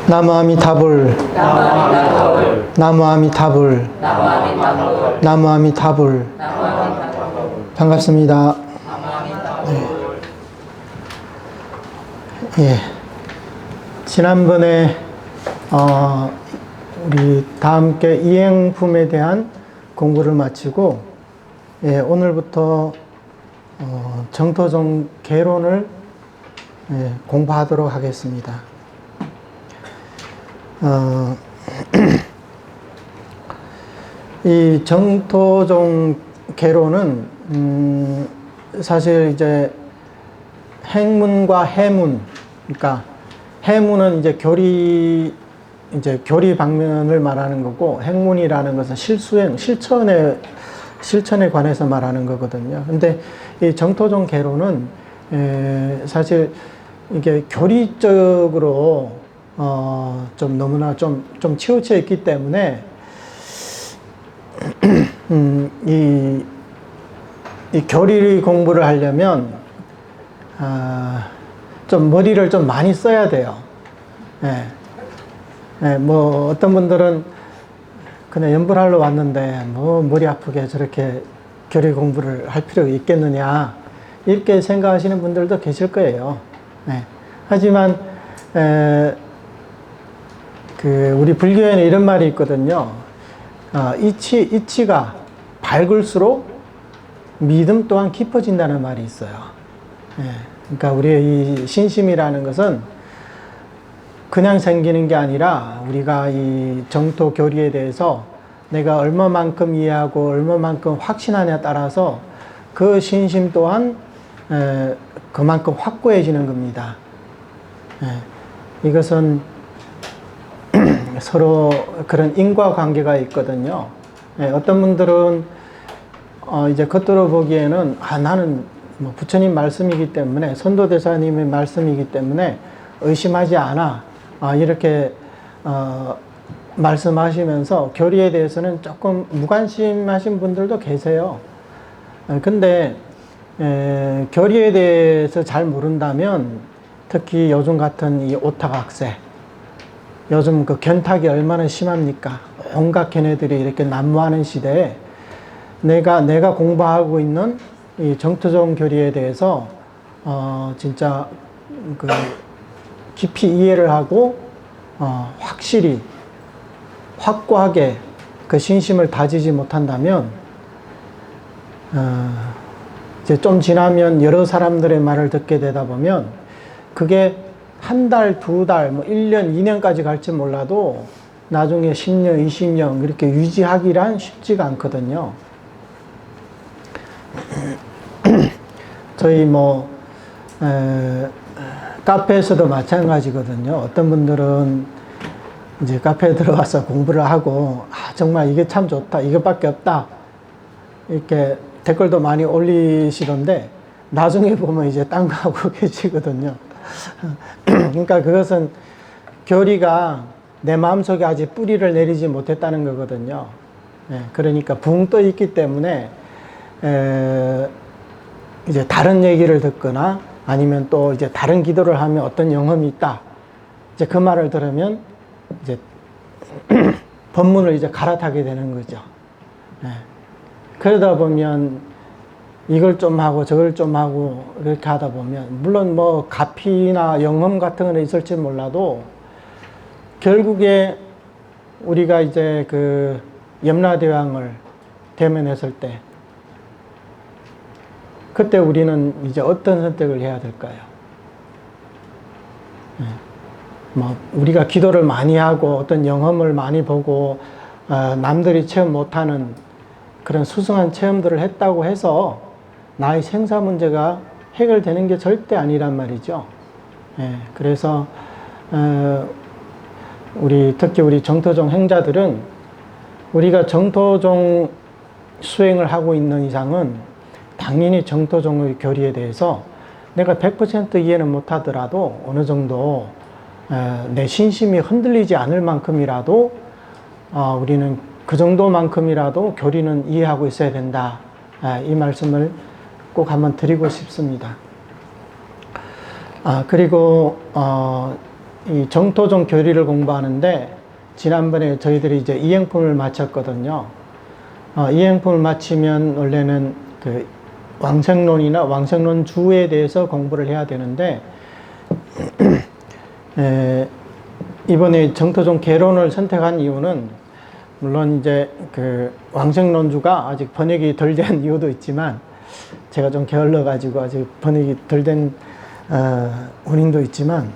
나무아미타불 나무아미타불 나무아미타불 반갑습니다. 예. 지난번에 우리 다 함께 이행품에 대한 공부를 마치고 오늘부터 정토종 개론을 공부하도록 하겠습니다. 이 정토종 개론은 사실 이제 행문과 해문, 그러니까 해문은 이제 교리 방면을 말하는 거고, 행문이라는 것은 실천에 관해서 말하는 거거든요. 근데 이 정토종 개론은 사실 이게 교리적으로 좀 너무나 좀 치우쳐 있기 때문에 이 교리 공부를 하려면 좀 머리를 좀 많이 써야 돼요. 뭐 어떤 분들은 그냥 연불하러 왔는데 뭐 머리 아프게 저렇게 교리 공부를 할 필요가 있겠느냐, 이렇게 생각하시는 분들도 계실 거예요. 하지만 우리 불교에는 이런 말이 있거든요. 이치가 밝을수록 믿음 또한 깊어진다는 말이 있어요. 그러니까 우리의 이 신심이라는 것은 그냥 생기는 게 아니라, 우리가 이 정토 교리에 대해서 내가 얼마만큼 이해하고 얼마만큼 확신하냐에 따라서 그 신심 또한 그만큼 확고해지는 겁니다. 이것은 서로 그런 인과관계가 있거든요. 어떤 분들은 이제 겉으로 보기에는 나는 뭐 부처님 말씀이기 때문에, 선도대사님의 말씀이기 때문에 의심하지 않아, 이렇게 말씀하시면서 교리에 대해서는 조금 무관심하신 분들도 계세요. 근데 교리에 대해서 잘 모른다면, 특히 요즘 같은 이 오타각세, 요즘 그 견탁이 얼마나 심합니까? 온갖 걔네들이 이렇게 난무하는 시대에 내가 공부하고 있는 이 정토종 교리에 대해서 진짜 그 깊이 이해를 하고 확실히 확고하게 그 신심을 다지지 못한다면, 이제 좀 지나면 여러 사람들의 말을 듣게 되다 보면 그게 한 달, 두 달, 뭐 1년, 2년까지 갈지 몰라도 나중에 10년, 20년 이렇게 유지하기란 쉽지가 않거든요. 저희 카페에서도 마찬가지거든요. 어떤 분들은 이제 카페에 들어와서 공부를 하고, 정말 이게 참 좋다, 이것밖에 없다, 이렇게 댓글도 많이 올리시던데, 나중에 보면 이제 딴 거 하고 계시거든요. 그러니까 그것은 교리가 내 마음속에 아직 뿌리를 내리지 못했다는 거거든요. 그러니까 붕 떠 있기 때문에 이제 다른 얘기를 듣거나, 아니면 또 이제 다른 기도를 하면 어떤 영험이 있다, 이제 그 말을 들으면 이제 법문을 이제 갈아타게 되는 거죠. 그러다 보면 이걸 좀 하고 저걸 좀 하고 이렇게 하다 보면, 물론 뭐 가피나 영험 같은 건 있을지 몰라도, 결국에 우리가 이제 그 염라대왕을 대면했을 때, 그때 우리는 이제 어떤 선택을 해야 될까요? 뭐 우리가 기도를 많이 하고 어떤 영험을 많이 보고 남들이 체험 못하는 그런 수승한 체험들을 했다고 해서 나의 생사 문제가 해결되는 게 절대 아니란 말이죠. 그래서 특히 우리 정토종 행자들은, 우리가 정토종 수행을 하고 있는 이상은 당연히 정토종의 교리에 대해서 내가 100% 이해는 못하더라도 어느 정도 내 신심이 흔들리지 않을 만큼이라도 우리는 그 정도만큼이라도 교리는 이해하고 있어야 된다, 이 말씀을 꼭 한번 드리고 싶습니다. 그리고 이 정토종 교리를 공부하는데 지난번에 저희들이 이제 이행품을 마쳤거든요. 이행품을 마치면 원래는 그 왕생론이나 왕생론주에 대해서 공부를 해야 되는데 이번에 정토종 개론을 선택한 이유는 물론 이제 그 왕생론주가 아직 번역이 덜 된 이유도 있지만 제가 좀 게을러 가지고 아직 번역이 덜 된 원인도 있지만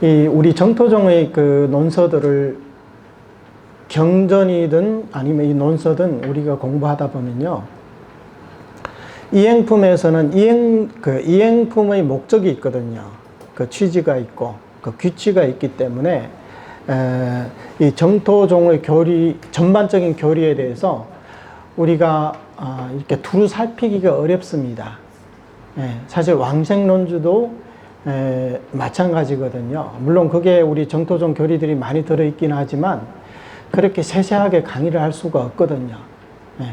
이 우리 정토종의 그 논서들을 경전이든 아니면 이 논서든 우리가 공부하다 보면요, 이행품에서는 이행품의 목적이 있거든요. 그 취지가 있고 그 규칙이 있기 때문에 이 정토종의 교리, 전반적인 교리에 대해서 우리가 이렇게 두루 살피기가 어렵습니다. 사실 왕생론주도 마찬가지거든요. 물론 그게 우리 정토종 교리들이 많이 들어있긴 하지만 그렇게 세세하게 강의를 할 수가 없거든요.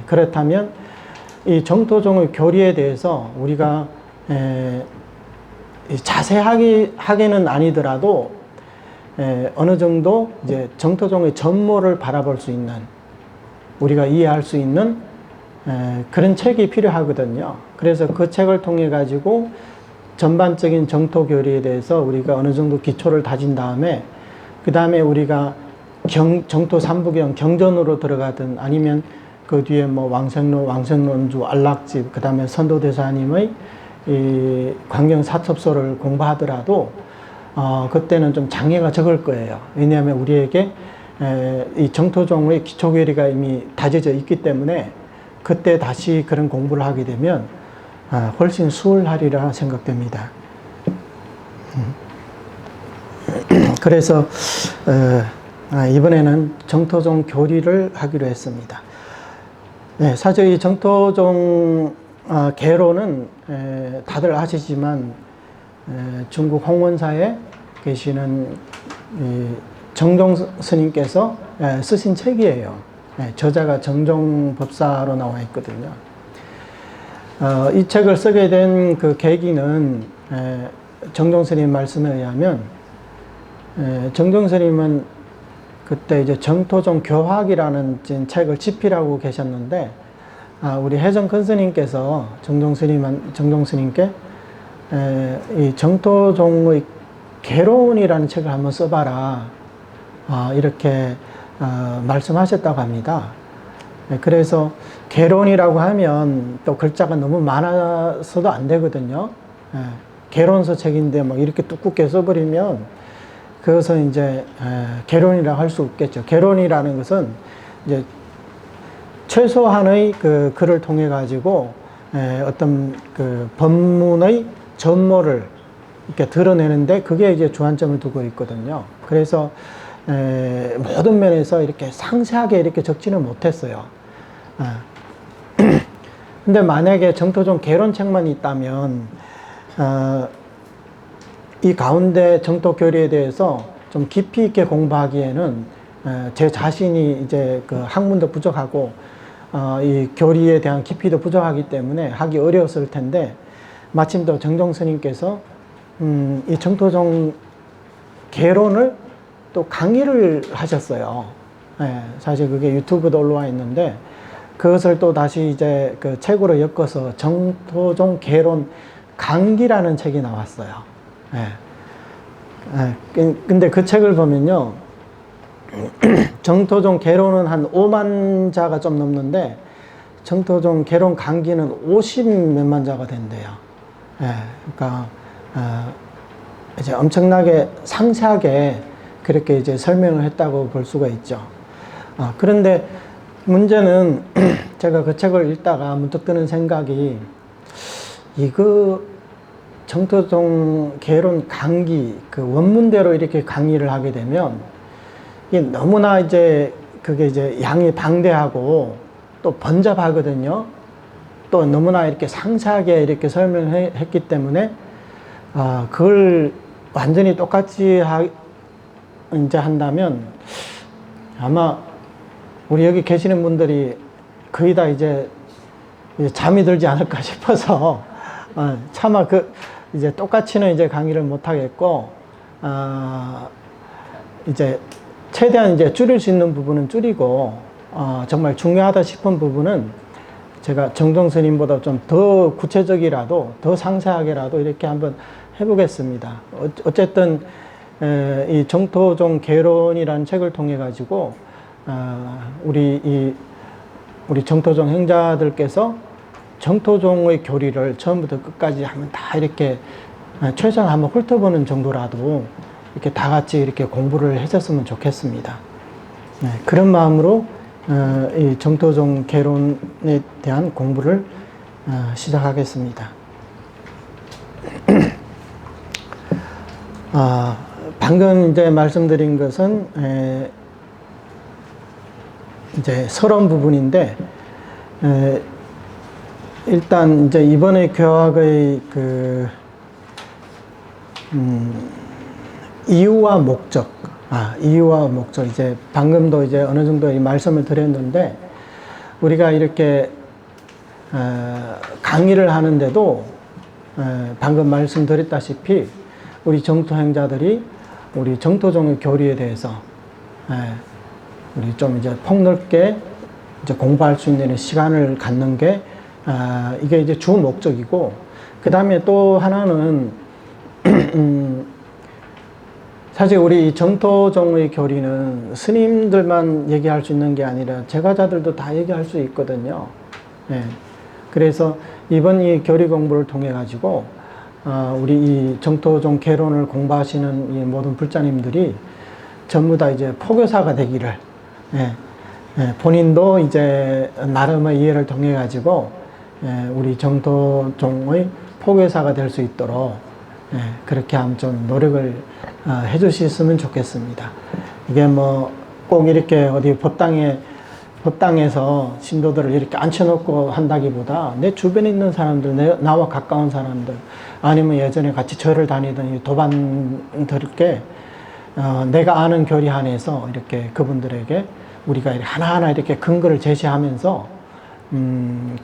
그렇다면 이 정토종의 교리에 대해서 우리가 자세하게는 아니더라도 어느 정도 이제 정토종의 전모를 바라볼 수 있는, 우리가 이해할 수 있는 그런 책이 필요하거든요. 그래서 그 책을 통해 가지고 전반적인 정토 교리에 대해서 우리가 어느 정도 기초를 다진 다음에 그 다음에 우리가 정토 삼부경 경전으로 들어가든 아니면 그 뒤에 뭐 왕생론, 왕생론주, 안락집, 그 다음에 선도대사님의 이 광경 사첩소를 공부하더라도 그때는 좀 장애가 적을 거예요. 왜냐하면 우리에게 이 정토종의 기초교리가 이미 다져져 있기 때문에 그때 다시 그런 공부를 하게 되면 훨씬 수월하리라 생각됩니다. 그래서 이번에는 정토종 교리를 하기로 했습니다. 사실 이 정토종 개론은 다들 아시지만 중국 홍원사에 계시는 정종 스님께서 쓰신 책이에요. 저자가 정종법사로 나와 있거든요. 이 책을 쓰게 된 그 계기는 정종 스님 말씀에 의하면 정종 스님은 그때 이제 정토종 교학이라는 책을 집필하고 계셨는데 우리 해정 큰 스님께서 정종 스님께 이 정토종의 개론이라는 책을 한번 써봐라 이렇게 말씀하셨다고 합니다. 그래서 개론이라고 하면 또 글자가 너무 많아서도 안 되거든요. 개론서 책인데 뭐 이렇게 두껍게 써버리면 그것은 이제 개론이라고 할 수 없겠죠. 개론이라는 것은 이제 최소한의 그 글을 통해 가지고 어떤 그 법문의 전모를 이렇게 드러내는데 그게 이제 주안점을 두고 있거든요. 그래서 모든 면에서 이렇게 상세하게 이렇게 적지는 못했어요. 근데 만약에 정토종 개론책만 있다면 이 가운데 정토 교리에 대해서 좀 깊이 있게 공부하기에는 제 자신이 이제 그 학문도 부족하고 이 교리에 대한 깊이도 부족하기 때문에 하기 어려웠을 텐데 마침 또 정종 스님께서 이 정토종 개론을 또 강의를 하셨어요. 사실 그게 유튜브도 올라와 있는데 그것을 또 다시 이제 그 책으로 엮어서 정토종 개론 강기라는 책이 나왔어요. 근데 그 책을 보면요, 정토종 개론은 한 5만 자가 좀 넘는데 정토종 개론 강기는 50 몇만 자가 된대요. 그러니까 이제 엄청나게 상세하게 그렇게 이제 설명을 했다고 볼 수가 있죠. 그런데 문제는 제가 그 책을 읽다가 문득 드는 생각이 이거 정토종 개론 강기 그 원문대로 이렇게 강의를 하게 되면 이게 너무나 이제 그게 이제 양이 방대하고 또 번잡하거든요. 또 너무나 이렇게 상세하게 이렇게 설명을 했기 때문에 그걸 완전히 똑같이 이제 한다면 아마 우리 여기 계시는 분들이 거의 다 이제 잠이 들지 않을까 싶어서 차마 이제 똑같이는 이제 강의를 못 하겠고, 이제 최대한 이제 줄일 수 있는 부분은 줄이고, 정말 중요하다 싶은 부분은 제가 정동 스님보다 좀 더 구체적이라도, 더 상세하게라도 이렇게 한번 해보겠습니다. 어쨌든, 이 정토종 개론이라는 책을 통해 가지고, 우리 정토종 행자들께서 정토종의 교리를 처음부터 끝까지 한번 다 이렇게 최소한 한번 훑어보는 정도라도 이렇게 다 같이 이렇게 공부를 해줬으면 좋겠습니다. 네, 그런 마음으로 이 정토종 개론에 대한 공부를 시작하겠습니다. 방금 이제 말씀드린 것은 이제 서론 부분인데, 일단 이제 이번에 교학의 이유와 목적, 이유와 목적, 이제 방금도 이제 어느 정도 이 말씀을 드렸는데, 우리가 이렇게 강의를 하는데도 방금 말씀드렸다시피 우리 정토행자들이 우리 정토종의 교리에 대해서 우리 좀 이제 폭넓게 이제 공부할 수 있는 시간을 갖는 게 이게 이제 주 목적이고, 그 다음에 또 하나는 사실 우리 정토종의 교리는 스님들만 얘기할 수 있는 게 아니라 제가자들도 다 얘기할 수 있거든요. 그래서 이번 이 교리 공부를 통해 가지고 우리 이 정토종 개론을 공부하시는 이 모든 불자님들이 전부 다 이제 포교사가 되기를, 본인도 이제 나름의 이해를 통해 가지고 우리 정토종의 포교사가 될 수 있도록 그렇게 한번 좀 노력을 해 주셨으면 좋겠습니다. 이게 뭐 꼭 이렇게 어디 법당에서 신도들을 이렇게 앉혀놓고 한다기보다 내 주변에 있는 사람들, 나와 가까운 사람들, 아니면 예전에 같이 절을 다니던 이 도반들께 내가 아는 교리 안에서 이렇게 그분들에게 우리가 하나하나 이렇게 근거를 제시하면서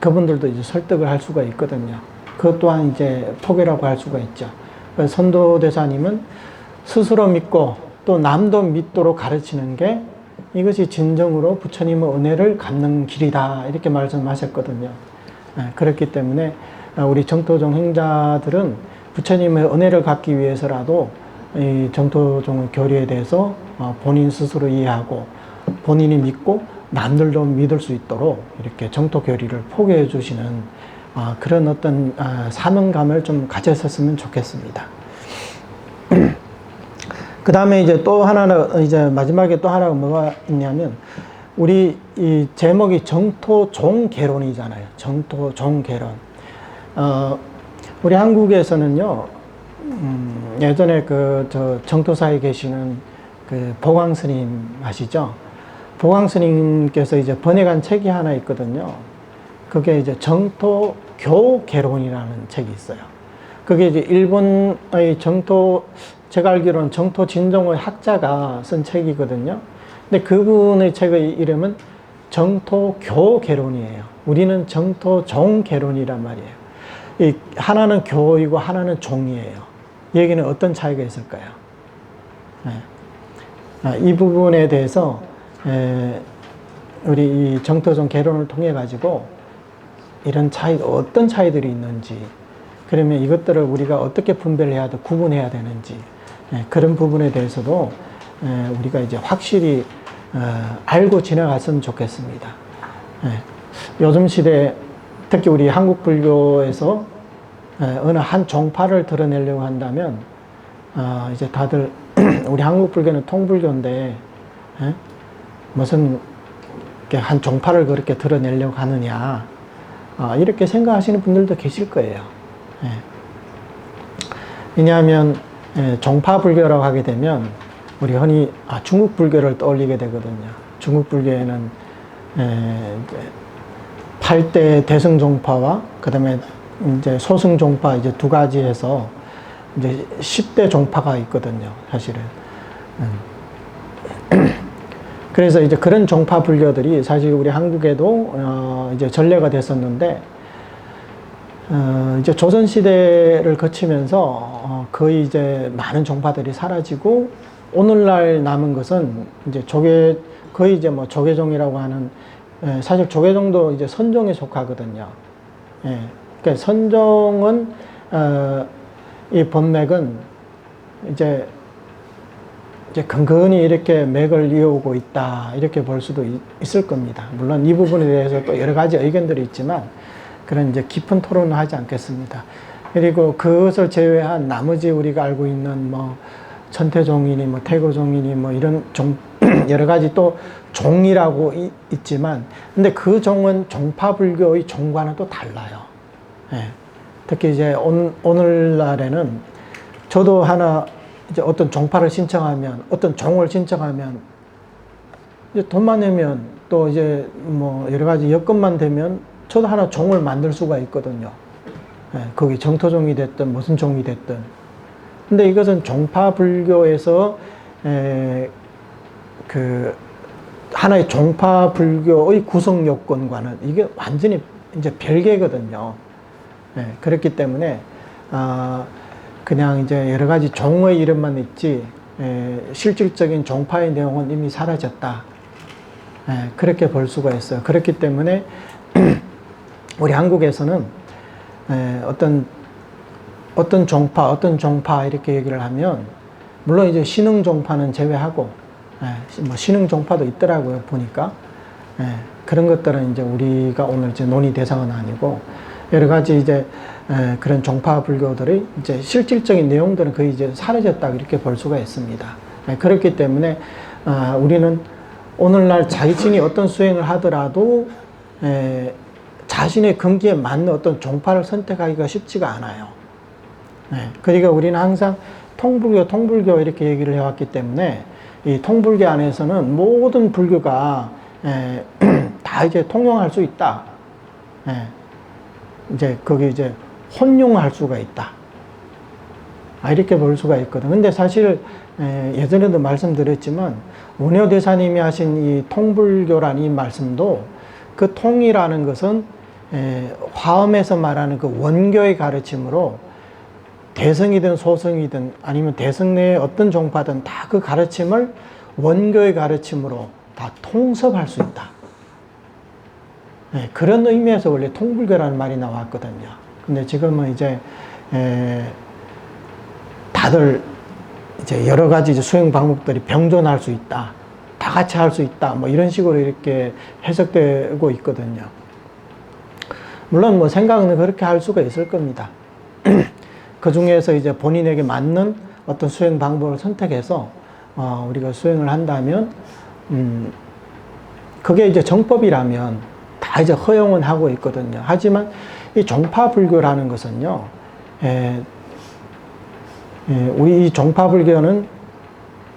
그분들도 이제 설득을 할 수가 있거든요. 그것 또한 이제 포교라고 할 수가 있죠. 선도대사님은 스스로 믿고 또 남도 믿도록 가르치는 게 이것이 진정으로 부처님의 은혜를 갚는 길이다, 이렇게 말씀하셨거든요. 그렇기 때문에 우리 정토종 행자들은 부처님의 은혜를 갚기 위해서라도 이 정토종의 교리에 대해서 본인 스스로 이해하고 본인이 믿고 남들도 믿을 수 있도록 이렇게 정토 교리를 포교해 주시는 그런 어떤 사명감을 좀 가졌었으면 좋겠습니다. 그 다음에 이제 또 하나는, 이제 마지막에 또 하나가 뭐가 있냐면, 우리 이 제목이 정토종 개론이잖아요. 정토종 개론. 우리 한국에서는요, 예전에 정토사에 계시는 보광 스님 아시죠? 보광 스님께서 이제 번역한 책이 하나 있거든요. 그게 이제 정토교 개론이라는 책이 있어요. 그게 이제 일본의 제가 알기로는 정토 진종의 학자가 쓴 책이거든요. 근데 그분의 책의 이름은 정토교 개론이에요. 우리는 정토종 개론이란 말이에요. 이 하나는 교이고 하나는 종이에요. 여기는 어떤 차이가 있을까요? 이 부분에 대해서 우리 이 정토종 개론을 통해 가지고 이런 차이, 어떤 차이들이 있는지, 그러면 이것들을 우리가 어떻게 분별해야 돼, 구분해야 되는지, 그런 부분에 대해서도 우리가 이제 확실히 알고 지나갔으면 좋겠습니다. 요즘 시대에 특히 우리 한국 불교에서 어느 한 종파를 드러내려고 한다면 이제 다들 우리 한국 불교는 통불교인데 무슨 한 종파를 그렇게 드러내려고 하느냐, 이렇게 생각하시는 분들도 계실 거예요. 왜냐하면 종파 불교라고 하게 되면 우리 흔히 중국 불교를 떠올리게 되거든요. 중국 불교에는 8대 대승 종파와 그다음에 이제 소승 종파, 이제 두 가지 해서 이제 10대 종파가 있거든요, 사실은. 그래서 이제 그런 종파 불교들이 사실 우리 한국에도 이제 전래가 됐었는데, 이제 조선시대를 거치면서 거의 이제 많은 종파들이 사라지고 오늘날 남은 것은 이제 거의 이제 뭐 조계종이라고 하는, 사실 조계종도 이제 선종에 속하거든요. 예. 그러니까 선종은, 이 법맥은 이제 근근히 이렇게 맥을 이어오고 있다, 이렇게 볼 수도 있을 겁니다. 물론 이 부분에 대해서 또 여러 가지 의견들이 있지만, 그런 이제 깊은 토론은 하지 않겠습니다. 그리고 그것을 제외한 나머지 우리가 알고 있는 뭐, 천태종이니 뭐 태고종이니 뭐 이런 여러 가지 또 종이라고 있지만, 근데 그 종은 종파불교의 종과는 또 달라요. 예. 특히 이제 오늘날에는 저도 하나 이제 어떤 종파를 신청하면, 어떤 종을 신청하면, 이제 돈만 내면 또 이제 뭐 여러 가지 여건만 되면 저도 하나 종을 만들 수가 있거든요. 예. 거기 정토종이 됐든 무슨 종이 됐든. 근데 이것은 종파불교에서 그 하나의 종파불교의 구성 요건과는 이게 완전히 이제 별개거든요. 예, 그렇기 때문에 그냥 이제 여러 가지 종의 이름만 있지 실질적인 종파의 내용은 이미 사라졌다. 예, 그렇게 볼 수가 있어요. 그렇기 때문에 우리 한국에서는 어떤 종파 이렇게 얘기를 하면, 물론 이제 신흥 종파는 제외하고, 뭐 신흥 종파도 있더라고요, 보니까. 그런 것들은 이제 우리가 오늘 이제 논의 대상은 아니고, 여러 가지 이제 그런 종파 불교들의 이제 실질적인 내용들은 거의 이제 사라졌다, 이렇게 볼 수가 있습니다. 그렇기 때문에 우리는 오늘날 자신이 어떤 수행을 하더라도 자신의 근기에 맞는 어떤 종파를 선택하기가 쉽지가 않아요. 그러니까 우리는 항상 통불교 이렇게 얘기를 해왔기 때문에, 이 통불교 안에서는 모든 불교가 다 이제 통용할 수 있다. 이제 거기 이제 혼용할 수가 있다. 이렇게 볼 수가 있거든. 근데 사실 예전에도 말씀드렸지만 원효대사님이 하신 이 통불교라는 이 말씀도, 그 통이라는 것은 화엄에서 말하는 그 원교의 가르침으로 대성이든 소성이든 아니면 대성 내의 어떤 종파든 다 그 가르침을 원교의 가르침으로 다 통섭할 수 있다. 그런 의미에서 원래 통불교라는 말이 나왔거든요. 근데 지금은 이제 다들 이제 여러 가지 이제 수행 방법들이 병존할 수 있다, 다 같이 할 수 있다, 뭐 이런 식으로 이렇게 해석되고 있거든요. 물론 뭐 생각은 그렇게 할 수가 있을 겁니다. 그 중에서 이제 본인에게 맞는 어떤 수행 방법을 선택해서 우리가 수행을 한다면, 그게 이제 정법이라면 다 이제 허용은 하고 있거든요. 하지만 이 종파불교라는 것은요, 우리 이 종파불교는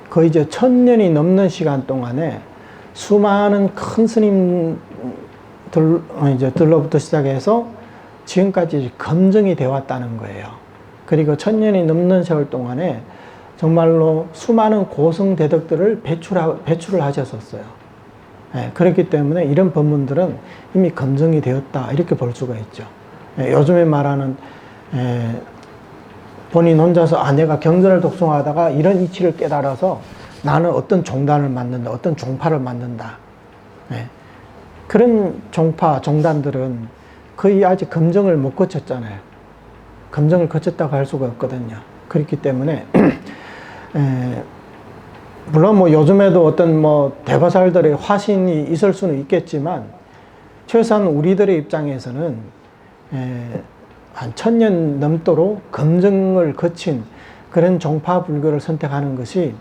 거의 이제 1000년이 넘는 시간 동안에 수많은 큰 스님들로부터 시작해서 지금까지 검증이 되어 왔다는 거예요. 그리고 1000년이 넘는 세월 동안에 정말로 수많은 고승대덕들을 배출을 하셨었어요. 그렇기 때문에 이런 법문들은 이미 검증이 되었다, 이렇게 볼 수가 있죠. 요즘에 말하는 본인 혼자서 내가 경전을 독송하다가 이런 이치를 깨달아서 나는 어떤 종단을 만든다, 어떤 종파를 만든다. 그런 종단들은 거의 아직 검증을 못 거쳤잖아요. 검증을 거쳤다고 할 수가 없거든요. 그렇기 때문에 물론 뭐 요즘에도 어떤 뭐 대가살들의 화신이 있을 수는 있겠지만, 최소한 우리들의 입장에서는 한 1000년 넘도록 검증을 거친 그런 종파 불교를 선택하는 것이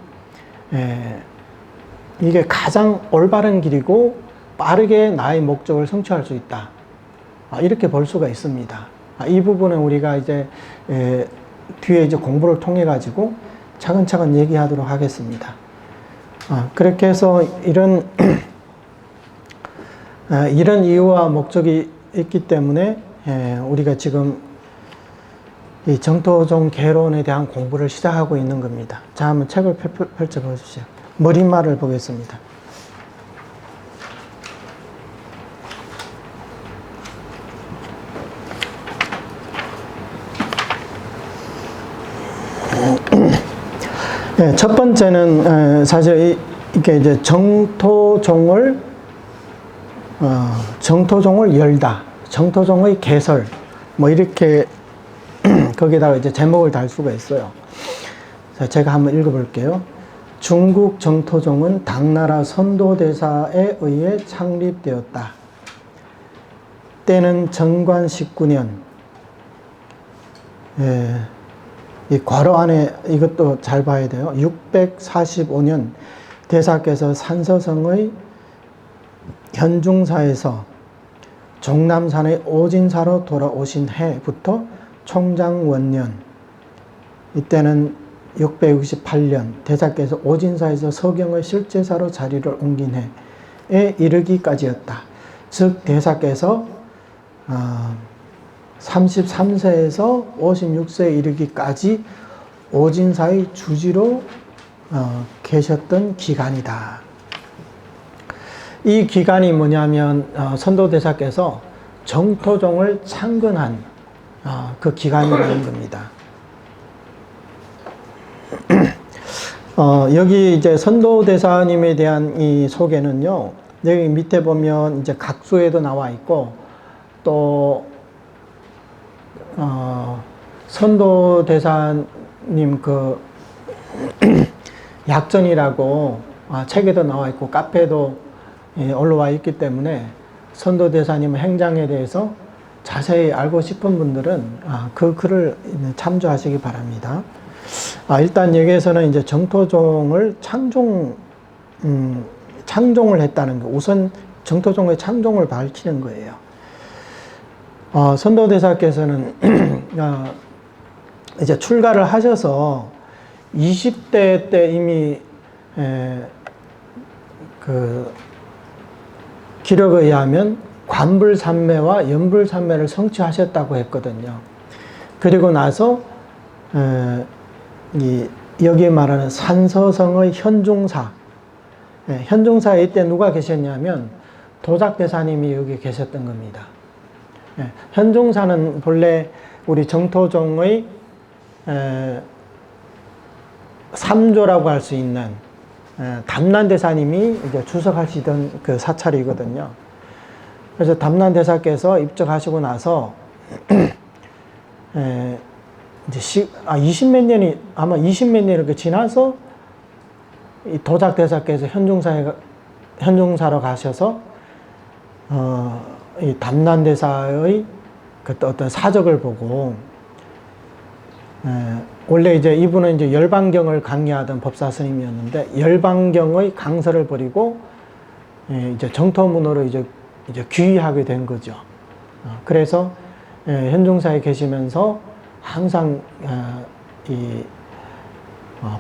이게 가장 올바른 길이고 빠르게 나의 목적을 성취할 수 있다, 이렇게 볼 수가 있습니다. 이 부분은 우리가 이제 뒤에 이제 공부를 통해 가지고 차근차근 얘기하도록 하겠습니다. 그렇게 해서 이런 이유와 목적이 있기 때문에 우리가 지금 이 정토종 개론에 대한 공부를 시작하고 있는 겁니다. 자, 한번 책을 펼쳐 보십시오. 머릿말을 보겠습니다. 네, 첫 번째는 사실 이게 이제 정토종을 열다, 정토종의 개설, 뭐 이렇게 거기다가 이제 제목을 달 수가 있어요. 자, 제가 한번 읽어볼게요. 중국 정토종은 당나라 선도대사에 의해 창립되었다. 때는 정관 19년. 예, 이 괄호 안에 이것도 잘 봐야 돼요. 645년 대사께서 산서성의 현중사에서 종남산의 오진사로 돌아오신 해부터 총장원년, 이때는 668년 대사께서 오진사에서 서경의 실제사로 자리를 옮긴 해에 이르기까지였다. 즉 대사께서 33세에서 56세에 이르기까지 오진사의 주지로 계셨던 기간이다. 이 기간이 뭐냐면 선도대사께서 정토종을 창건한 그 기간이라는 겁니다. 여기 이제 선도대사님에 대한 이 소개는요, 여기 밑에 보면 이제 각수에도 나와 있고, 또 선도대사님 그 약전이라고 책에도 나와 있고 카페에도 올라와 있기 때문에 선도대사님 행장에 대해서 자세히 알고 싶은 분들은 그 글을 참조하시기 바랍니다. 일단 여기에서는 이제 정토종을 창종을 했다는 거, 우선 정토종의 창종을 밝히는 거예요. 선도대사께서는 이제 출가를 하셔서 20대 때 이미 그 기록에 의하면 관불산매와 연불산매를 성취하셨다고 했거든요. 그리고 나서 여기에 말하는 산서성의 현중사, 현중사에 이때 누가 계셨냐면 도작대사님이 여기 계셨던 겁니다. 현중사는 본래 우리 정토종의 3조라고 할 수 있는 담난대사님이 이제 주석하시던 그 사찰이거든요. 그래서 담난대사께서 입적하시고 나서 이제 20몇 년이, 아마 20몇 년이 이렇게 지나서 이 도작대사께서 현중사로 가셔서 이 담난대사의 그 어떤 사적을 보고, 원래 이제 이분은 이제 열반경을 강의하던 법사스님이었는데 열반경의 강설을 버리고 이제 정토문호로 이제 귀의하게 된 거죠. 그래서 현중사에 계시면서 항상 이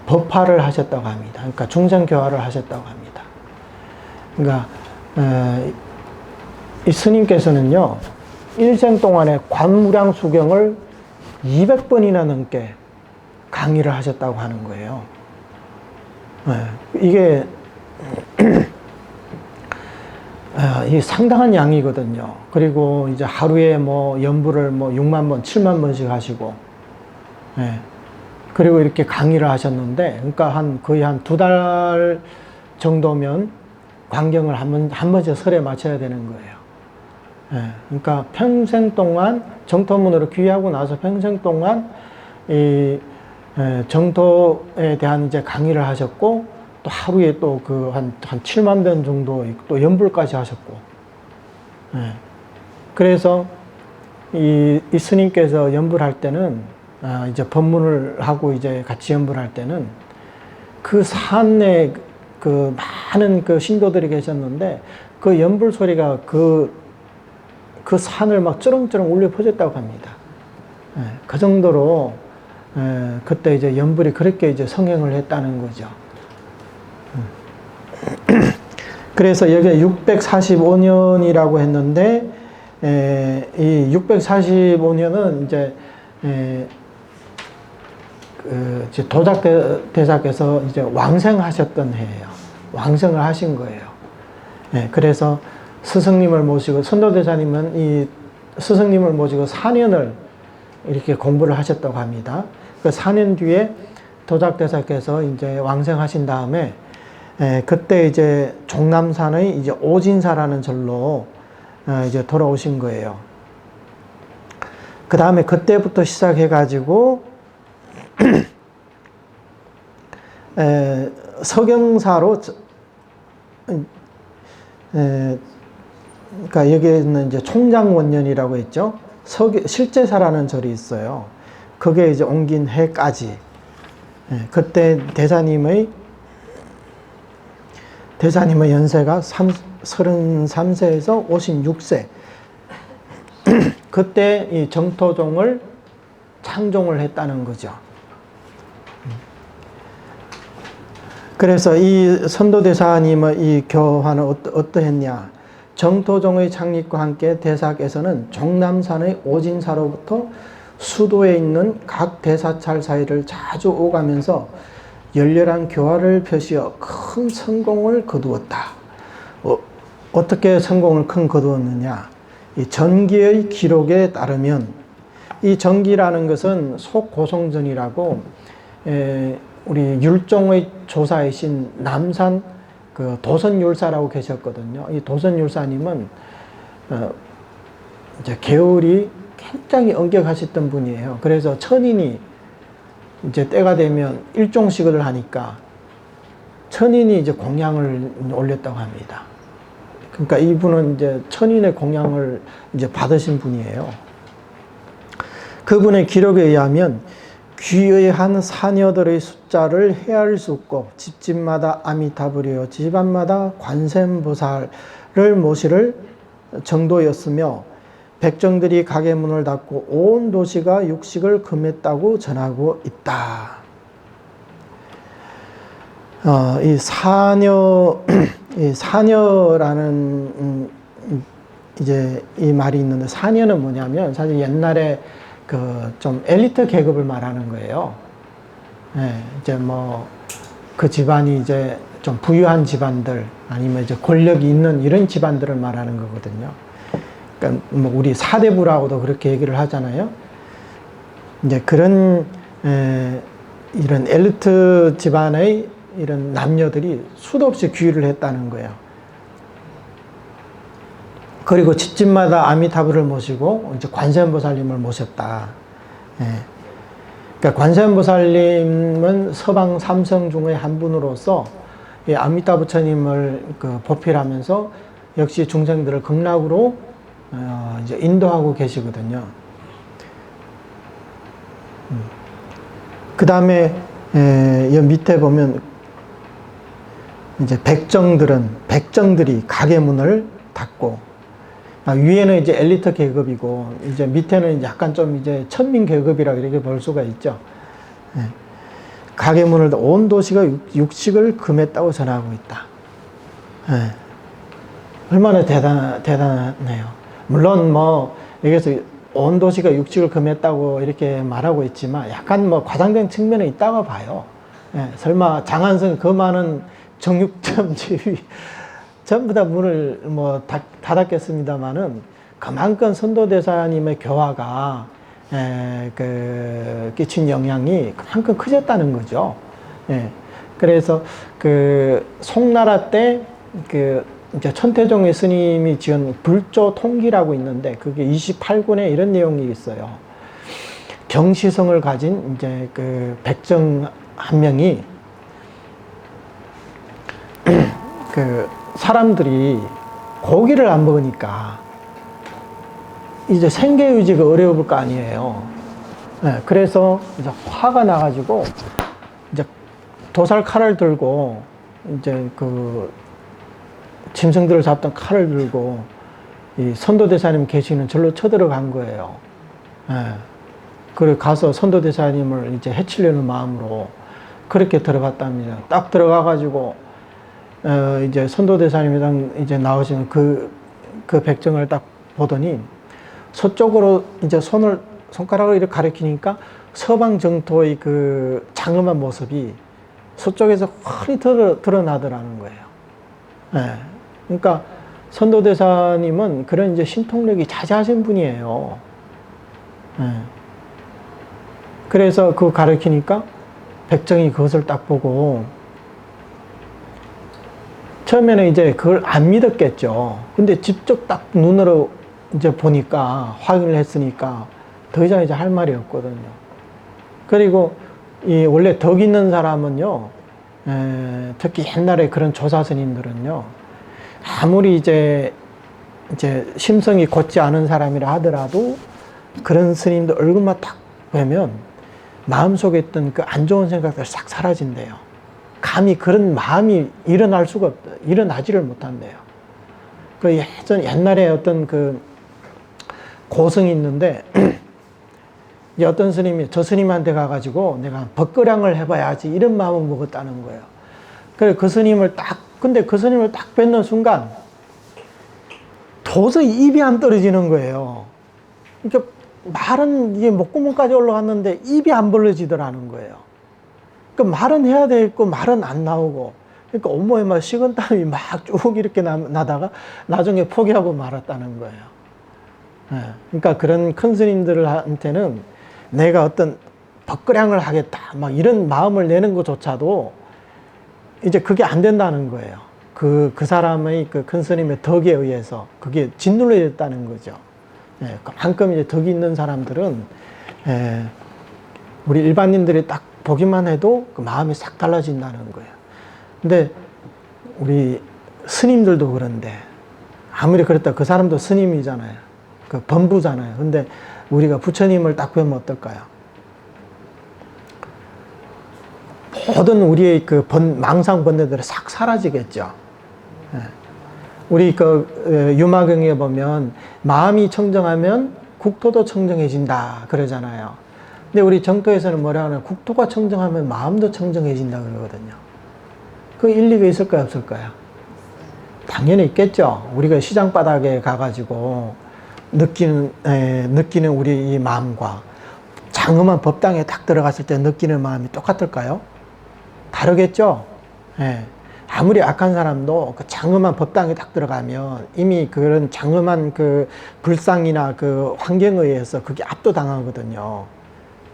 법화를 하셨다고 합니다. 그러니까 중생교화를 하셨다고 합니다. 그러니까 이 스님께서는요, 일생 동안에 관무량 수경을 200번이나 넘게 강의를 하셨다고 하는 거예요. 이게 이게 상당한 양이거든요. 그리고 이제 하루에 뭐 연부를 뭐 6만 번, 7만 번씩 하시고, 그리고 이렇게 강의를 하셨는데, 그러니까 거의 한 2달 정도면 광경을 한 번씩 설에 마쳐야 되는 거예요. 그러니까 평생 동안 정토문으로 귀의하고 나서 평생 동안 이 정토에 대한 이제 강의를 하셨고, 또 하루에 또 그 한 7만 번 정도 또 연불까지 하셨고, 그래서 이 스님께서 연불할 때는 이제 법문을 하고 이제 같이 연불할 때는 그 산에 그 많은 그 신도들이 계셨는데 그 연불 소리가 그 산을 막 쩌렁쩌렁 울려 퍼졌다고 합니다. 그 정도로 그때 이제 연불이 그렇게 이제 성행을 했다는 거죠. 그래서 여기 645년이라고 했는데 이 645년은 이제 그 도작대사께서 이제 왕생하셨던 해예요. 왕생을 하신 거예요. 그래서 스승님을 모시고, 선도대사님은 이 스승님을 모시고 4년을 이렇게 공부를 하셨다고 합니다. 그 4년 뒤에 도작대사께서 이제 왕생하신 다음에 그때 이제 종남산의 이제 오진사라는 절로 이제 돌아오신 거예요. 그 다음에 그때부터 시작해가지고 서경사로 그러니까 여기에는 이제 총장원년이라고 했죠. 실제사라는 절이 있어요. 그게 이제 옮긴 해까지. 그때 대사님의 연세가 33세에서 56세. 그때 이 정토종을 창종을 했다는 거죠. 그래서 이 선도대사님의 이 교화는 어떠했냐? 정토종의 창립과 함께 대사께서는 종남산의 오진사로부터 수도에 있는 각 대사찰 사이를 자주 오가면서 열렬한 교화를 표시어 큰 성공을 거두었다. 어떻게 성공을 큰 거두었느냐? 이 전기의 기록에 따르면 이 전기라는 것은 속고성전이라고 우리 율종의 조사이신 남산 그 도선율사라고 계셨거든요. 이 도선율사님은 이제 계율이 굉장히 엄격하셨던 분이에요. 그래서 천인이 이제 때가 되면 일종식을 하니까 천인이 이제 공양을 올렸다고 합니다. 그러니까 이분은 이제 천인의 공양을 이제 받으신 분이에요. 그분의 기록에 의하면 귀의한 사녀들의 숫자를 헤아릴 수 없고 집집마다 아미타불이요 집안마다 관세음보살을 모실 정도였으며 백정들이 가게 문을 닫고 온 도시가 육식을 금했다고 전하고 있다. 이 사녀라는 이제 이 말이 있는데, 사녀는 뭐냐면 사실 옛날에 그 좀 엘리트 계급을 말하는 거예요. 이제 뭐 그 집안이 이제 좀 부유한 집안들 아니면 이제 권력이 있는 이런 집안들을 말하는 거거든요. 그러니까 뭐 우리 사대부라고도 그렇게 얘기를 하잖아요. 이제 그런 이런 엘리트 집안의 이런 남녀들이 수도 없이 귀의를 했다는 거예요. 그리고 집집마다 아미타불을 모시고 이제 관세음보살님을 모셨다. 그러니까 관세음보살님은 서방 삼성 중의 한 분으로서 이 아미타부처님을 그 보필하면서 역시 중생들을 극락으로 이제 인도하고 계시거든요. 그 다음에 여 밑에 보면 이제 백정들이 가게 문을 닫고, 위에는 이제 엘리트 계급이고 이제 밑에는 약간 좀 이제 천민 계급이라 이렇게 볼 수가 있죠. 가게 문을 온 도시가 육식을 금했다고 전하고 있다. 얼마나 대단하네요. 물론 뭐 여기서 온 도시가 육식을 금했다고 이렇게 말하고 있지만 약간 뭐 과장된 측면이 있다고 봐요. 설마 장안성 그 많은 정육점집이 전부 다 문을 뭐 닫았겠습니다만은 그만큼 선도대사님의 교화가 끼친 영향이 그만큼 커졌다는 거죠. 그래서 그 송나라 때 이제 천태종의 스님이 지은 불조 통기라고 있는데 그게 28권에 이런 내용이 있어요. 경시성을 가진 이제 그 백정 한 명이 그 사람들이 고기를 안 먹으니까 이제 생계 유지가 어려울 거 아니에요. 그래서 이제 화가 나가지고 이제 도살 칼을 들고 이제 그 짐승들을 잡던 칼을 들고 이 선도대사님 계시는 절로 쳐들어간 거예요. 그래 가서 선도대사님을 이제 해치려는 마음으로 그렇게 들어갔답니다. 딱 들어가가지고 이제 선도대사님이랑 이제 나오시는 그 백정을 딱 보더니 서쪽으로 이제 손가락을 이렇게 가리키니까 서방 정토의 그 장엄한 모습이 서쪽에서 훤히 드러나더라는 거예요. 그러니까 선도대사님은 그런 이제 신통력이 자자하신 분이에요. 그래서 그 가리키니까 백정이 그것을 딱 보고 처음에는 이제 그걸 안 믿었겠죠. 근데 직접 딱 눈으로 이제 보니까 확인을 했으니까 더 이상 이제 할 말이 없거든요. 그리고 이 원래 덕 있는 사람은요, 특히 옛날에 그런 조사 스님들은요, 아무리 이제 심성이 곧지 않은 사람이라 하더라도 그런 스님들 얼굴만 딱 보면 마음속에 있던 그 안 좋은 생각들 싹 사라진대요. 감히 그런 마음이 일어날 수가 없다. 일어나지를 못한대요. 그 옛날에 어떤 그 고성이 있는데 이제 어떤 스님이 저 스님한테 가가지고 내가 법거량을 해봐야지 이런 마음을 먹었다는 거예요. 그래서 근데 그 스님을 딱 뵙는 순간 도저히 입이 안 떨어지는 거예요. 그러니까 말은 이게 목구멍까지 올라갔는데 입이 안 벌어지더라는 거예요. 그 말은 해야 되겠고 말은 안 나오고, 그러니까 온몸에 막 식은땀이 막 쭉 이렇게 나다가 나중에 포기하고 말았다는 거예요. 그러니까 그런 큰 스님들한테는 내가 어떤 법거량을 하겠다 막 이런 마음을 내는 것조차도 이제 그게 안 된다는 거예요. 그 사람의 그 큰 스님의 덕에 의해서 그게 짓눌려졌다는 거죠. 그만큼 이제 덕이 있는 사람들은 우리 일반인들이 딱 보기만 해도 그 마음이 싹 달라진다는 거예요. 근데 우리 스님들도 그런데 아무리 그랬다 그 사람도 스님이잖아요. 그 범부잖아요. 근데 우리가 부처님을 딱 보면 어떨까요? 모든 우리의 그 망상 번뇌들이 싹 사라지겠죠. 우리 그 유마경에 보면 마음이 청정하면 국토도 청정해진다 그러잖아요. 근데 우리 정토에서는 뭐라 하나 국토가 청정하면 마음도 청정해진다 그러거든요. 그 일리가 있을까요, 없을까요? 당연히 있겠죠. 우리가 시장 바닥에 가가지고 느끼는 우리 이 마음과 장엄한 법당에 딱 들어갔을 때 느끼는 마음이 똑같을까요? 다르겠죠. 아무리 악한 사람도 그 장엄한 법당에 딱 들어가면 이미 그런 장엄한 그 불상이나 그 환경에 의해서 그게 압도당하거든요.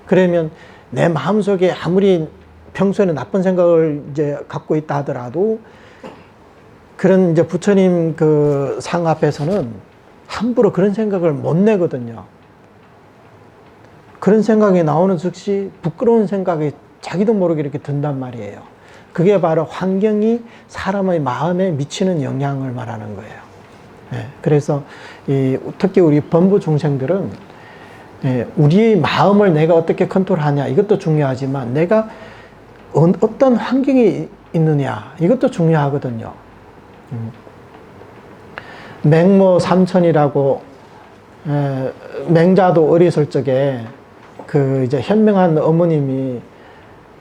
그러면 내 마음속에 아무리 평소에는 나쁜 생각을 이제 갖고 있다 하더라도 그런 이제 부처님 그 상 앞에서는 함부로 그런 생각을 못 내거든요. 그런 생각이 나오는 즉시 부끄러운 생각이 자기도 모르게 이렇게 든단 말이에요. 그게 바로 환경이 사람의 마음에 미치는 영향을 말하는 거예요. 그래서 특히 우리 범부 중생들은 우리의 마음을 내가 어떻게 컨트롤하냐 이것도 중요하지만 내가 어떤 환경이 있느냐 이것도 중요하거든요. 맹모 삼천이라고 맹자도 어렸을 적에 그 이제 현명한 어머님이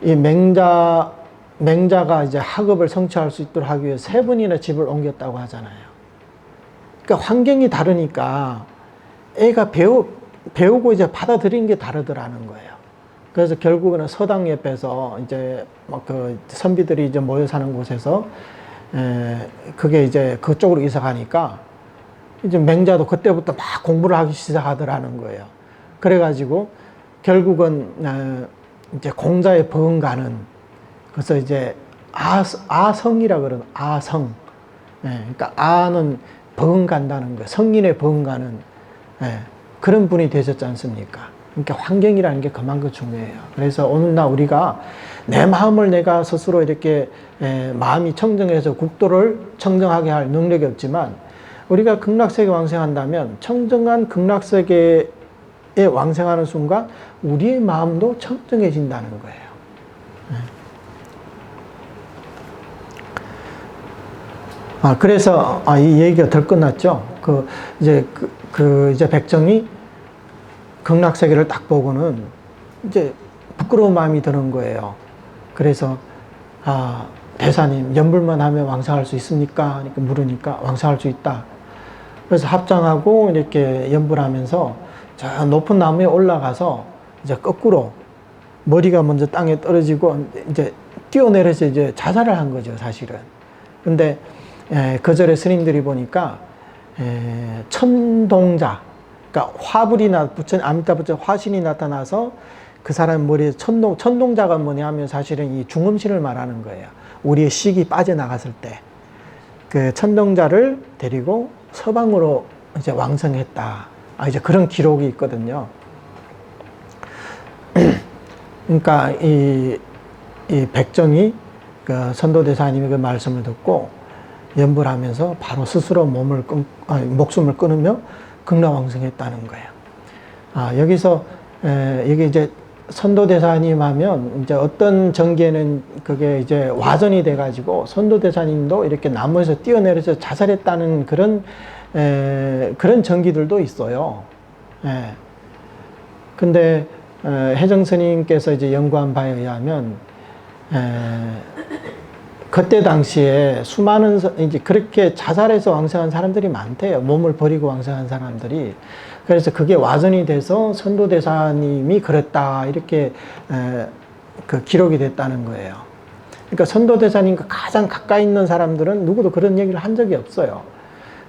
이 맹자가 이제 학업을 성취할 수 있도록 하기 위해 3번이나 집을 옮겼다고 하잖아요. 그러니까 환경이 다르니까 애가 배우고 이제 받아들이는 게 다르더라는 거예요. 그래서 결국은 서당 옆에서 이제 막 그 선비들이 이제 모여 사는 곳에서 그게 이제 그쪽으로 이사 가니까 이제 맹자도 그때부터 막 공부를 하기 시작하더라는 거예요. 그래가지고 결국은 이제 공자의 버금가는 그래서 이제 아성이라 그러는 아성. 그러니까 아는 버금간다는 거예요. 성인의 버금가는 그런 분이 되셨지 않습니까? 그러니까 환경이라는 게 그만큼 중요해요. 그래서 오늘날 우리가 내 마음을 내가 스스로 이렇게 마음이 청정해서 국도를 청정하게 할 능력이 없지만 우리가 극락세계 왕생한다면 청정한 극락세계에 왕생하는 순간 우리의 마음도 청정해진다는 거예요. 그래서 이 얘기가 덜 끝났죠. 이제 백정이 극락세계를 딱 보고는 이제 부끄러운 마음이 드는 거예요. 그래서 대사님 연불만 하면 왕생할 수 있습니까? 이렇게 물으니까 왕생할 수 있다. 그래서 합장하고 이렇게 연불하면서 저 높은 나무에 올라가서 이제 거꾸로 머리가 먼저 땅에 떨어지고 이제 뛰어내려서 이제 자살을 한 거죠, 사실은. 근데 그 절에 스님들이 보니까 천동자, 그러니까 화불이 아미타불자 화신이 나타나서 그 사람 머리에 천동자가 뭐냐 하면 사실은 이 중음신을 말하는 거예요. 우리의 식이 빠져나갔을 때 그 천동자를 데리고 서방으로 이제 왕성했다. 이제 그런 기록이 있거든요. 그러니까 이 백정이 그 선도대사님의 그 말씀을 듣고 연불 하면서 바로 스스로 목숨을 끊으며 극락왕성했다는 거예요. 여기서 이게 이제 선도대사님 하면 이제 어떤 정계는 그게 이제 와전이 돼가지고 선도대사님도 이렇게 나무에서 뛰어내려서 자살했다는 그런 정기들도 있어요. 근데 혜정스님께서 이제 연구한 바에 의하면 그때 당시에 수많은 이제 그렇게 자살해서 왕성한 사람들이 많대요. 몸을 버리고 왕성한 사람들이. 그래서 그게 와전이 돼서 선도대사님이 그랬다 이렇게 그 기록이 됐다는 거예요. 그러니까 선도대사님과 가장 가까이 있는 사람들은 누구도 그런 얘기를 한 적이 없어요.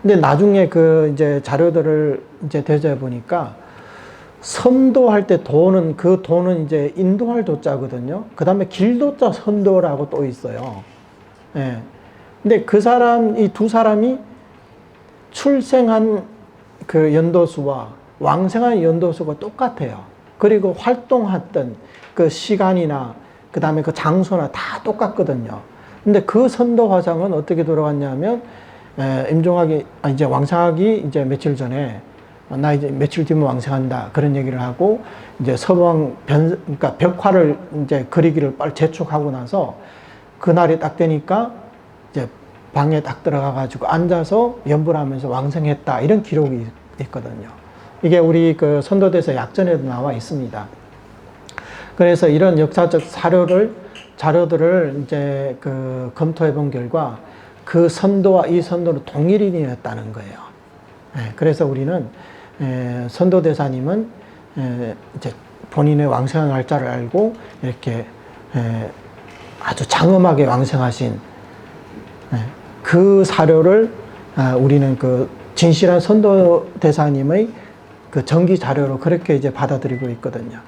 근데 나중에 그 이제 자료들을 이제 되짚어 보니까 선도할 때 도는 그 도는 이제 인도할 도자거든요. 그 다음에 길도자 선도라고 또 있어요. 근데 그 사람, 이 두 사람이 출생한 그 연도수와 왕생한 연도수가 똑같아요. 그리고 활동했던 그 시간이나 그 다음에 그 장소나 다 똑같거든요. 근데 그 선도 화상은 어떻게 돌아갔냐면, 임종학이, 이제 왕생하기 이제 며칠 전에, 나 이제 며칠 뒤면 왕생한다. 그런 얘기를 하고, 이제 그러니까 벽화를 이제 그리기를 빨리 재촉하고 나서, 그날이 딱 되니까, 이제 방에 딱 들어가가지고 앉아서 연불하면서 왕생했다. 이런 기록이 있거든요. 이게 우리 그 선도대사 약전에도 나와 있습니다. 그래서 이런 역사적 자료들을 이제 그 검토해 본 결과 그 선도와 이 선도는 동일인이었다는 거예요. 그래서 우리는 선도대사님은 이제 본인의 왕생한 날짜를 알고 이렇게 아주 장엄하게 왕생하신 그 사료를 우리는 그 진실한 선도대사님의 그 정기 자료로 그렇게 이제 받아들이고 있거든요.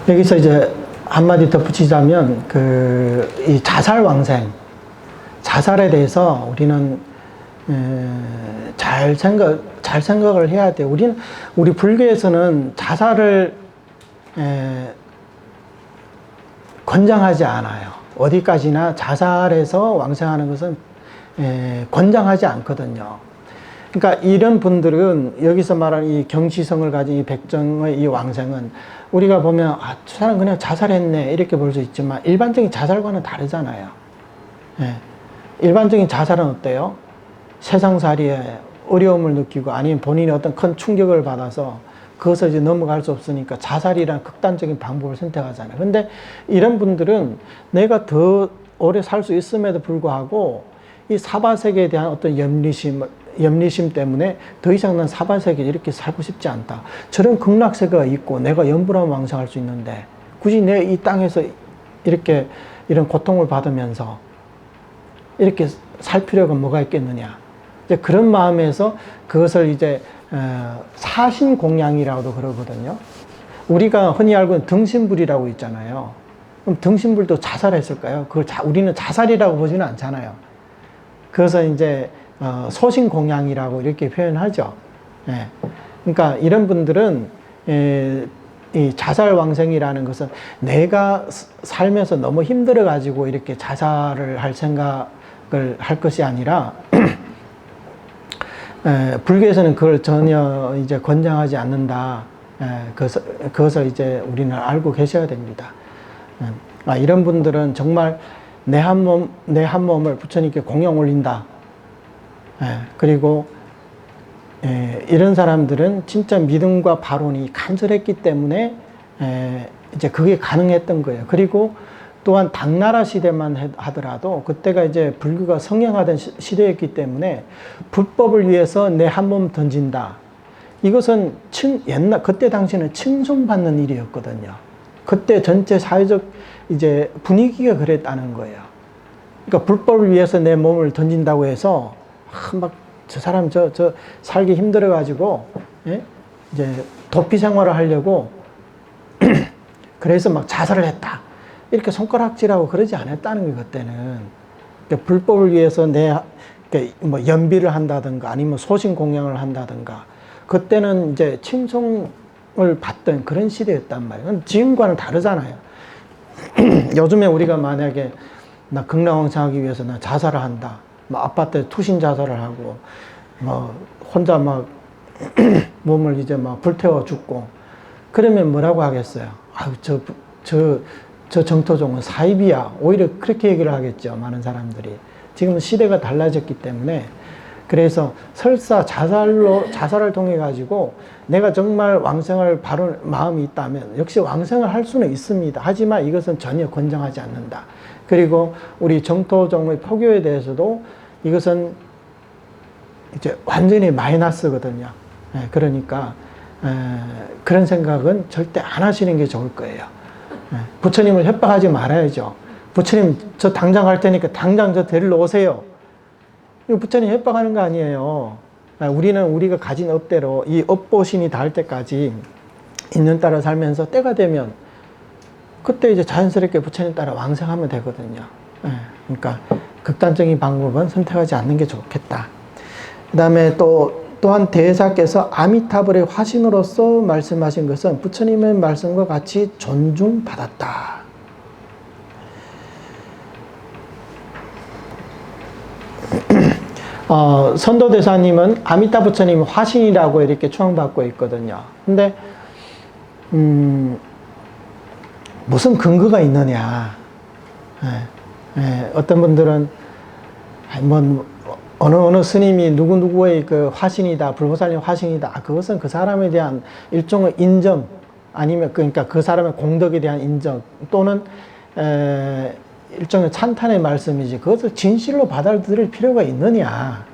여기서 이제 한마디 덧붙이자면 이 자살에 대해서 우리는 잘 생각을 해야 돼요. 우리 불교에서는 자살을 권장하지 않아요. 어디까지나 자살해서 왕생하는 것은 권장하지 않거든요. 그러니까 이런 분들은 여기서 말하는 이 경시성을 가진 이 백정의 이 왕생은 우리가 보면 저 사람 그냥 자살했네 이렇게 볼 수 있지만 일반적인 자살과는 다르잖아요. 일반적인 자살은 어때요? 세상살이에 어려움을 느끼고 아니면 본인이 어떤 큰 충격을 받아서 그것을 이제 넘어갈 수 없으니까 자살이란 극단적인 방법을 선택하잖아요. 근데 이런 분들은 내가 더 오래 살 수 있음에도 불구하고 이 사바세계에 대한 어떤 염리심 때문에 더 이상 난 사바세계에 이렇게 살고 싶지 않다. 저런 극락세계가 있고 내가 연불하면 왕성할 수 있는데 굳이 내 이 땅에서 이런 고통을 받으면서 이렇게 살 필요가 뭐가 있겠느냐. 이제 그런 마음에서 그것을 이제 사신공양이라고도 그러거든요. 우리가 흔히 알고 있는 등신불이라고 있잖아요. 그럼 등신불도 자살했을까요? 그걸 우리는 자살이라고 보지는 않잖아요. 그래서 이제 소신공양이라고 이렇게 표현하죠. 그러니까 이런 분들은 이 자살왕생이라는 것은 내가 살면서 너무 힘들어가지고 이렇게 자살을 할 생각을 할 것이 아니라 불교에서는 그걸 전혀 이제 권장하지 않는다. 그것을 이제 우리는 알고 계셔야 됩니다. 이런 분들은 정말 내 한 몸을 부처님께 공양 올린다. 그리고 이런 사람들은 진짜 믿음과 발언이 간절했기 때문에 이제 그게 가능했던 거예요. 그리고 또한 당나라 시대만 하더라도 그때가 이제 불교가 성행하던 시대였기 때문에 불법을 위해서 내 한 몸 던진다. 이것은 그때 당시에는 칭송받는 일이었거든요. 그때 전체 사회적 이제 분위기가 그랬다는 거예요. 그러니까 불법을 위해서 내 몸을 던진다고 해서 막 저 사람 저 살기 힘들어 가지고 예? 이제 도피 생활을 하려고 그래서 막 자살을 했다 이렇게 손가락질하고 그러지 않았다는 거예요. 그때는 그러니까 불법을 위해서 그러니까 뭐 연비를 한다든가 아니면 소신 공양을 한다든가 그때는 이제 칭송을 받던 그런 시대였단 말이에요. 지금과는 다르잖아요. 요즘에 우리가 만약에 나 극락왕창하기 위해서 나 자살을 한다. 뭐 아파트에 투신 자살을 하고 뭐 혼자 막 몸을 이제 막 불태워 죽고 그러면 뭐라고 하겠어요? 아유 저 정토종은 사입이야. 오히려 그렇게 얘기를 하겠죠. 많은 사람들이. 지금은 시대가 달라졌기 때문에 그래서 설사 자살을 통해 가지고 내가 정말 왕생을 바로 마음이 있다면 역시 왕생을 할 수는 있습니다. 하지만 이것은 전혀 권장하지 않는다. 그리고 우리 정토종의 포교에 대해서도 이것은 이제 완전히 마이너스거든요. 그러니까 그런 생각은 절대 안 하시는 게 좋을 거예요. 부처님을 협박하지 말아야죠. 부처님 저 당장 갈 테니까 당장 저 데리러 오세요. 이거 부처님 협박하는 거 아니에요. 우리는 우리가 가진 업대로 이 업보신이 닿을 때까지 있는 따라 살면서 때가 되면 그때 이제 자연스럽게 부처님 따라 왕생하면 되거든요. 그러니까 극단적인 방법은 선택하지 않는 게 좋겠다. 그 다음에 또한 대사께서 아미타불의 화신으로서 말씀하신 것은 부처님의 말씀과 같이 존중받았다. 선도대사님은 아미타 부처님 화신이라고 이렇게 추앙받고 있거든요. 근데 무슨 근거가 있느냐? 어떤 분들은 뭐 어느 스님이 누구누구의 그 화신이다, 불보살님 화신이다. 그것은 그 사람에 대한 일종의 인정, 아니면 그러니까 그 사람의 공덕에 대한 인정, 또는 일종의 찬탄의 말씀이지 그것을 진실로 받아들일 필요가 있느냐.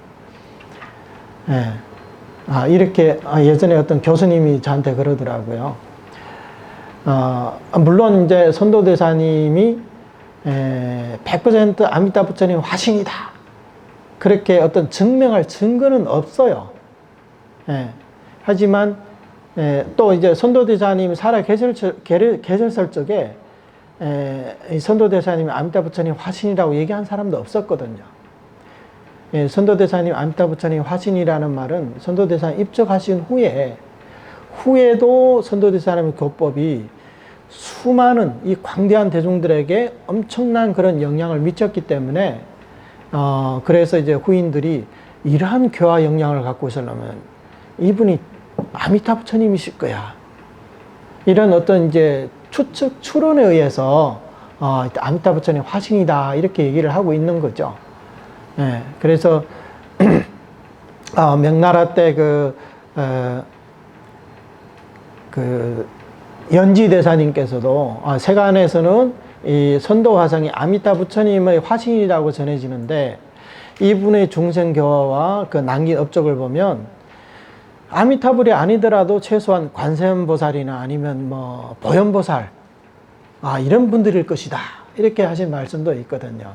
이렇게 예전에 어떤 교수님이 저한테 그러더라고요. 물론 이제 선도대사님이 100% 아미타 부처님 화신이다. 그렇게 어떤 증명할 증거는 없어요. 하지만 또 이제 선도대사님이 살아 계셨을 적에 선도대사님이 아미타 부처님 화신이라고 얘기한 사람도 없었거든요. 선도대사님 아미타 부처님 화신이라는 말은 선도대사님 입적하신 후에도 선도대사님의 교법이 수많은 이 광대한 대중들에게 엄청난 그런 영향을 미쳤기 때문에 그래서 이제 후인들이 이러한 교화 영향을 갖고 있으려면 이분이 아미타 부처님이실 거야. 이런 어떤 이제 추론에 의해서 아미타 부처님 화신이다 이렇게 얘기를 하고 있는 거죠. 그래서 명나라 때 그 연지대사님께서도 세간에서는 이 선도화상이 아미타 부처님의 화신이라고 전해지는데 이분의 중생교화와 그 남긴 업적을 보면 아미타불이 아니더라도 최소한 관세음보살이나 아니면 뭐 보현보살 이런 분들일 것이다 이렇게 하신 말씀도 있거든요.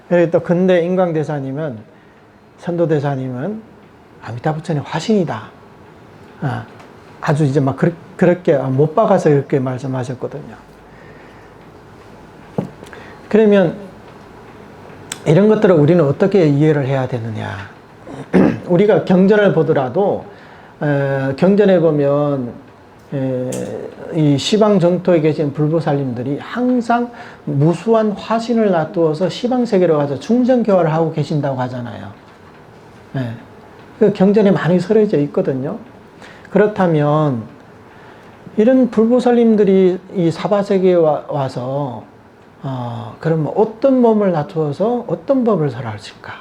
그리고 또 근대 인광대사님은 선도대사님은 아미타 부처님 화신이다. 아주 이제 막 그렇게 못 박아서 이렇게 말씀하셨거든요. 그러면 이런 것들을 우리는 어떻게 이해를 해야 되느냐? 우리가 경전을 보더라도 경전에 보면 이 시방 정토에 계신 불보살님들이 항상 무수한 화신을 놔두어서 시방 세계로 가서 중생 교화를 하고 계신다고 하잖아요. 그 경전에 많이 설해져 있거든요. 그렇다면 이런 불보살님들이 이 사바세계에 와서 그러면 어떤 몸을 낮추어서 어떤 법을 설하실까?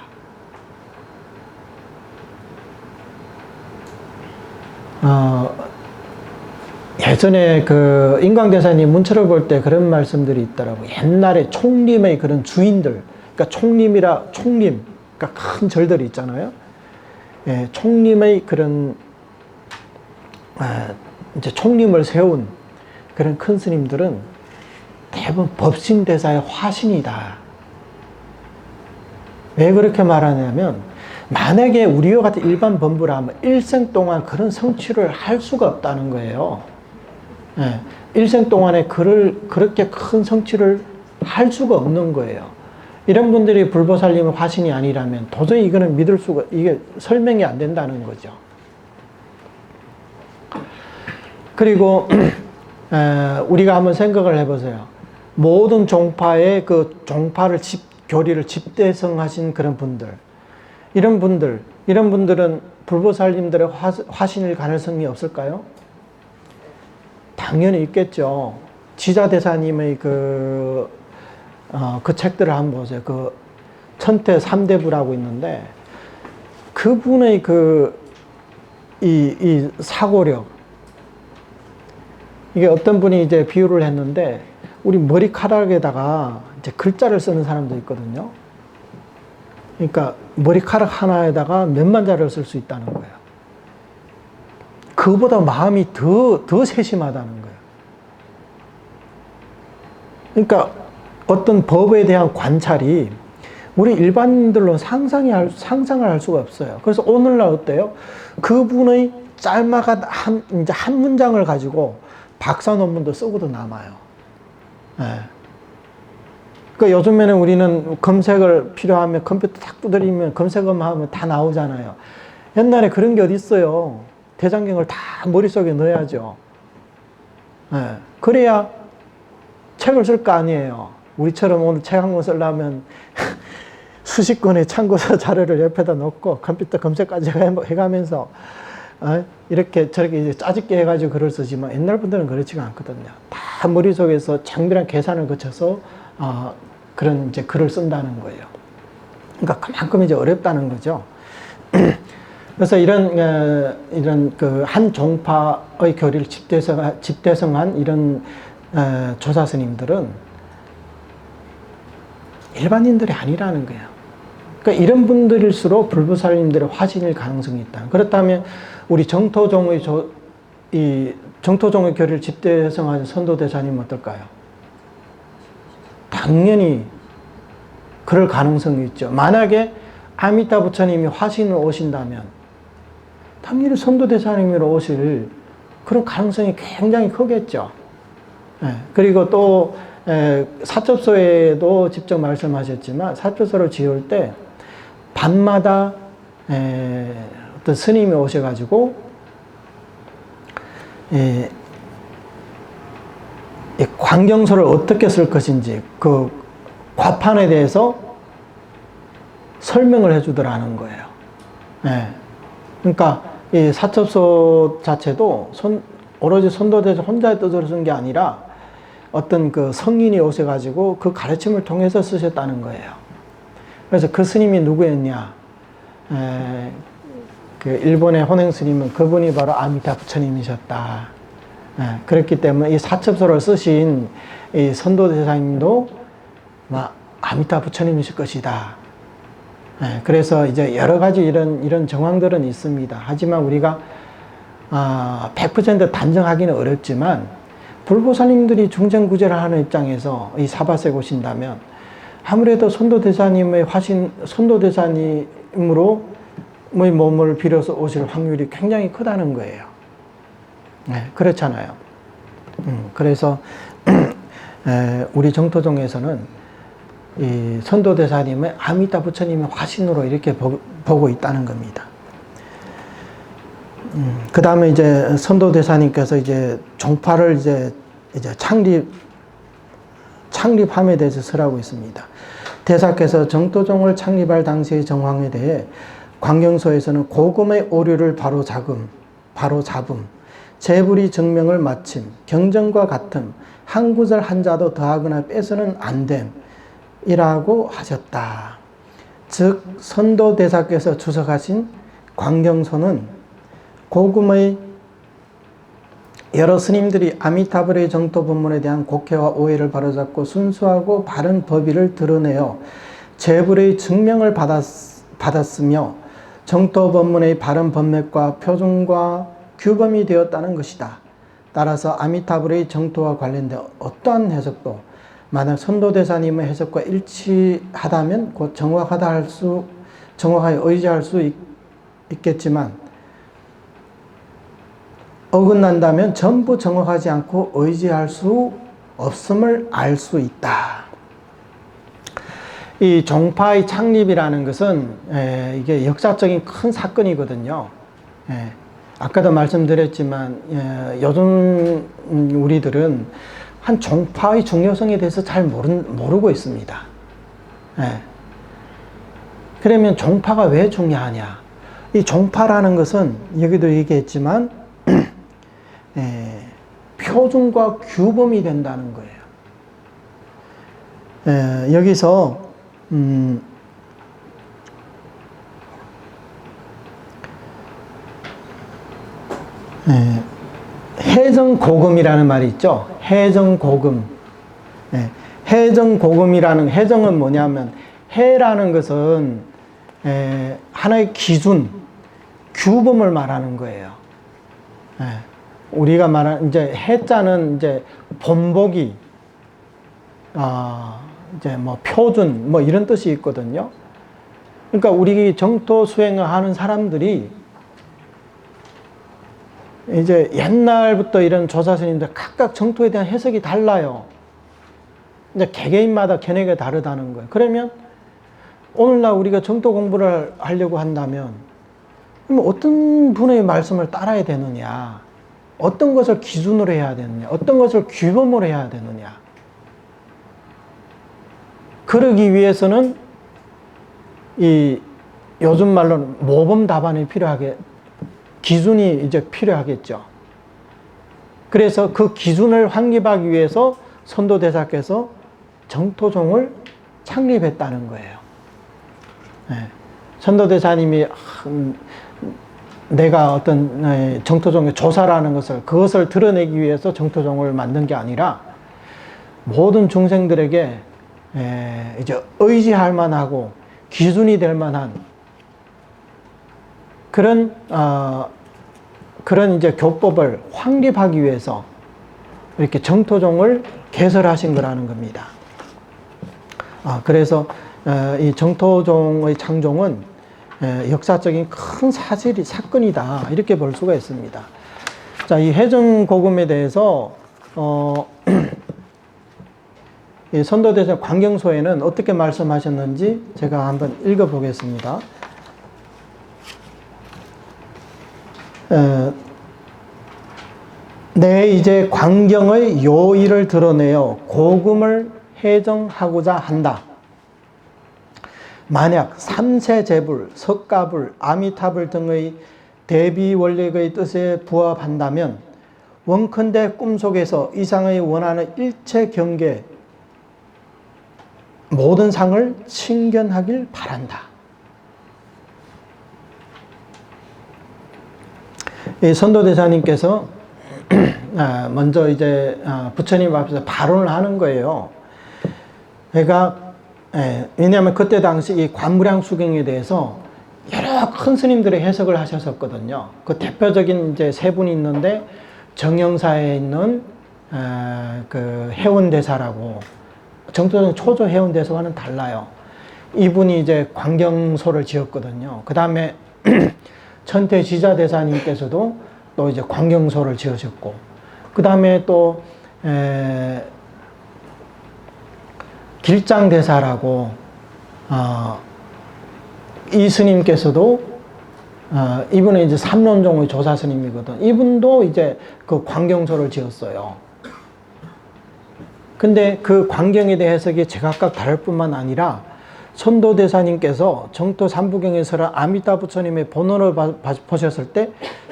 예전에 그 인광대사님 문철을 볼 때 그런 말씀들이 있더라고요. 옛날에 총림의 그런 주인들, 그러니까 총림, 그러니까 큰 절들이 있잖아요. 총림의 그런 이제 총림을 세운 그런 큰 스님들은 대부분 법신대사의 화신이다. 왜 그렇게 말하냐면, 만약에 우리와 같은 일반 범부라면 일생 동안 그런 성취를 할 수가 없다는 거예요. 예, 일생 동안에 그렇게 큰 성취를 할 수가 없는 거예요. 이런 분들이 불보살님의 화신이 아니라면 도저히 이거는 믿을 수가, 이게 설명이 안 된다는 거죠. 그리고 우리가 한번 생각을 해보세요. 모든 종파의 그 종파를 교리를 집대성하신 그런 분들, 이런 분들은 불보살님들의 화신일 가능성이 없을까요? 당연히 있겠죠. 지자대사님의 그 책들을 한번 보세요. 그 천태 3대부라고 있는데, 그분의 이 사고력, 이게 어떤 분이 이제 비유를 했는데, 우리 머리카락에다가 이제 글자를 쓰는 사람도 있거든요. 그러니까 머리카락 하나에다가 몇만 자를 쓸 수 있다는 거예요. 그보다 마음이 더 세심하다는 거예요. 그러니까 어떤 법에 대한 관찰이 우리 일반인들로는 상상을 할 수가 없어요. 그래서 오늘날 어때요? 그분의 짤막한 이제 한 문장을 가지고 박사 논문도 쓰고도 남아요. 네. 그러니까 요즘에는 우리는 검색을 필요하면 컴퓨터 탁 두드리면 검색어만 하면 다 나오잖아요. 옛날에 그런 게 어디 있어요. 대장경을 다 머릿속에 넣어야죠. 네. 그래야 책을 쓸 거 아니에요. 우리처럼 오늘 책 한 권 쓰려면 수십 권의 참고서 자료를 옆에다 놓고 컴퓨터 검색까지 해가면서 이렇게 저렇게 이제 짜집게 해가지고 글을 쓰지만, 옛날 분들은 그렇지가 않거든요. 다 머릿속에서 장밀한 계산을 거쳐서 그런 이제 글을 쓴다는 거예요. 그러니까 그만큼 이제 어렵다는 거죠. 그래서 이런 그 한 종파의 교리를 집대성한 이런 조사 스님들은 일반인들이 아니라는 거예요. 그러니까 이런 분들일수록 불보살님들의 화신일 가능성이 있다. 그렇다면 우리 정토종의 교리를 집대성하는 선도대사님은 어떨까요? 당연히 그럴 가능성이 있죠. 만약에 아미타 부처님이 화신으로 오신다면 당연히 선도대사님으로 오실 그런 가능성이 굉장히 크겠죠. 그리고 또 사첩소에도 직접 말씀하셨지만, 사첩소를 지을 때 밤마다 어떤 스님이 오셔가지고 광경소를 어떻게 쓸 것인지 그 과판에 대해서 설명을 해주더라는 거예요. 그러니까 이 사첩소 자체도 오로지 선도대사 혼자의 뜻으로 쓴 게 아니라 어떤 그 성인이 오셔가지고 그 가르침을 통해서 쓰셨다는 거예요. 그래서 그 스님이 누구였냐? 그 일본의 혼행 스님은 그분이 바로 아미타 부처님이셨다. 그렇기 때문에 이 사첩소를 쓰신 이 선도대사님도 아미타 부처님이실 것이다. 그래서 이제 여러 가지 이런 정황들은 있습니다. 하지만 우리가 100% 단정하기는 어렵지만, 불보살님들이 중생구제를 하는 입장에서 이 사바세에 오신다면 아무래도 선도대사님의 선도대사님으로 몸을 빌어서 오실 확률이 굉장히 크다는 거예요. 그렇잖아요. 그래서 우리 정토종에서는 이 선도대사님의 아미타 부처님의 화신으로 이렇게 보고 있다는 겁니다. 그 다음에 이제 선도대사님께서 이제 종파를 이제 창립함에 대해서 설하고 있습니다. 대사께서 정토종을 창립할 당시의 정황에 대해 광경소에서는 고금의 오류를 바로잡음, 재불이 증명을 마침, 경전과 같음, 한 구절 한자도 더하거나 빼서는 안 됨이라고 하셨다. 즉 선도대사께서 주석하신 광경소는 고금의 여러 스님들이 아미타불의 정토 법문에 대한 곡해와 오해를 바로잡고 순수하고 바른 법의를 드러내어 재불의 증명을 받았으며 정토 법문의 바른 법맥과 표준과 규범이 되었다는 것이다. 따라서 아미타불의 정토와 관련된 어떠한 해석도 만약 선도대사님의 해석과 일치하다면 곧 정확하게 의지할 수 있겠지만, 어긋난다면 전부 정확하지 않고 의지할 수 없음을 알 수 있다. 이 종파의 창립이라는 것은 이게 역사적인 큰 사건이거든요. 아까도 말씀드렸지만 요즘 우리들은 한 종파의 중요성에 대해서 잘 모르고 있습니다. 그러면 종파가 왜 중요하냐? 이 종파라는 것은 여기도 얘기했지만 표준과 규범이 된다는 거예요. 여기서 해정고금이라는 말이 있죠. 해정고금. 해정고금이라는, 해정은 뭐냐면, 해라는 것은 하나의 기준, 규범을 말하는 거예요. 우리가 말하는 이제 해자는 이제 본보기, 이제 뭐 표준 뭐 이런 뜻이 있거든요. 그러니까 우리 정토 수행을 하는 사람들이 이제 옛날부터 이런 조사스님들 각각 정토에 대한 해석이 달라요. 이제 개개인마다 견해가 다르다는 거예요. 그러면 오늘날 우리가 정토 공부를 하려고 한다면 어떤 분의 말씀을 따라야 되느냐, 어떤 것을 기준으로 해야 되느냐, 어떤 것을 규범으로 해야 되느냐. 그러기 위해서는 이 요즘 말로는 모범 답안이 기준이 이제 필요하겠죠. 그래서 그 기준을 확립하기 위해서 선도대사께서 정토종을 창립했다는 거예요. 선도대사님이 내가 어떤 정토종의 조사라는 그것을 드러내기 위해서 정토종을 만든 게 아니라 모든 중생들에게 이제 의지할 만하고 기준이 될 만한 그런 이제 교법을 확립하기 위해서 이렇게 정토종을 개설하신 거라는 겁니다. 그래서 이 정토종의 창종은 역사적인 큰 사건이다, 이렇게 볼 수가 있습니다. 자, 이 해정고금에 대해서 이 선도대사 광경소에는 어떻게 말씀하셨는지 제가 한번 읽어보겠습니다. 내 이제 광경의 요의를 드러내어 고금을 해정하고자 한다. 만약 삼세제불, 석가불, 아미타불 등의 대비 원칙의 뜻에 부합한다면 원컨대 꿈속에서 이상의 원하는 일체 경계 모든 상을 칭견하길 바란다. 이 선도대사님께서 먼저 이제 부처님 앞에서 발언을 하는 거예요. 그러니까 왜냐하면 그때 당시 이 관무량 수경에 대해서 여러 큰 스님들의 해석을 하셨었거든요. 그 대표적인 이제 세 분이 있는데 정영사에 있는 그 해운대사라고, 정토종 초조 해운대사와는 달라요. 이분이 이제 광경소를 지었거든요. 그 다음에 천태지자대사님께서도 또 이제 광경소를 지으셨고, 그 다음에 또 길장대사라고 이 스님께서도 이분은 이제 삼론종의 조사 스님이거든. 이분도 이제 그 광경소를 지었어요. 근데 그 광경에 대해 해석이 제각각 다를 뿐만 아니라 선도대사님께서 정토 삼부경에서 아미타 부처님의 본원을 보셨을 때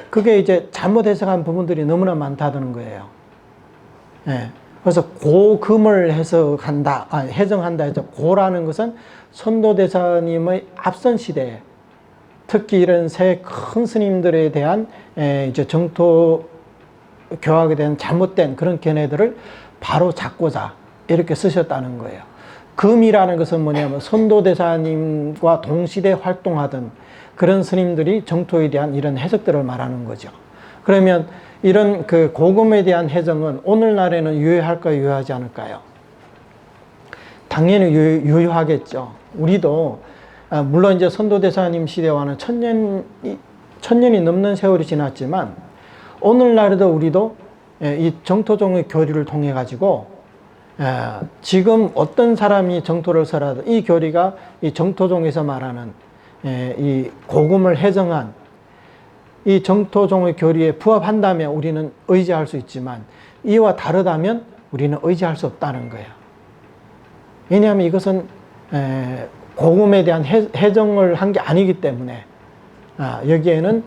그게 이제 잘못 해석한 부분들이 너무나 많다는 거예요. 그래서 고금을 해정한다 해서, 고라는 것은 선도대사님의 앞선 시대에 특히 이런 세 큰 스님들에 대한 이제 정토 교학에 대한 잘못된 그런 견해들을 바로 잡고자 이렇게 쓰셨다는 거예요. 금이라는 것은 뭐냐면 선도대사님과 동시대 활동하던 그런 스님들이 정토에 대한 이런 해석들을 말하는 거죠. 그러면 이런 그 고금에 대한 해석은 오늘날에는 유효할까요, 유효하지 않을까요? 당연히 유효하겠죠. 우리도 물론 이제 선도대사님 시대와는 천년이 넘는 세월이 지났지만 오늘날에도 우리도 이 정토종의 교리를 통해 가지고 지금 어떤 사람이 정토를 설하든 이 교리가 이 정토종에서 말하는 이 고금을 해정한 이 정토종의 교리에 부합한다면 우리는 의지할 수 있지만 이와 다르다면 우리는 의지할 수 없다는 거예요. 왜냐하면 이것은 고금에 대한 해정을 한 게 아니기 때문에 여기에는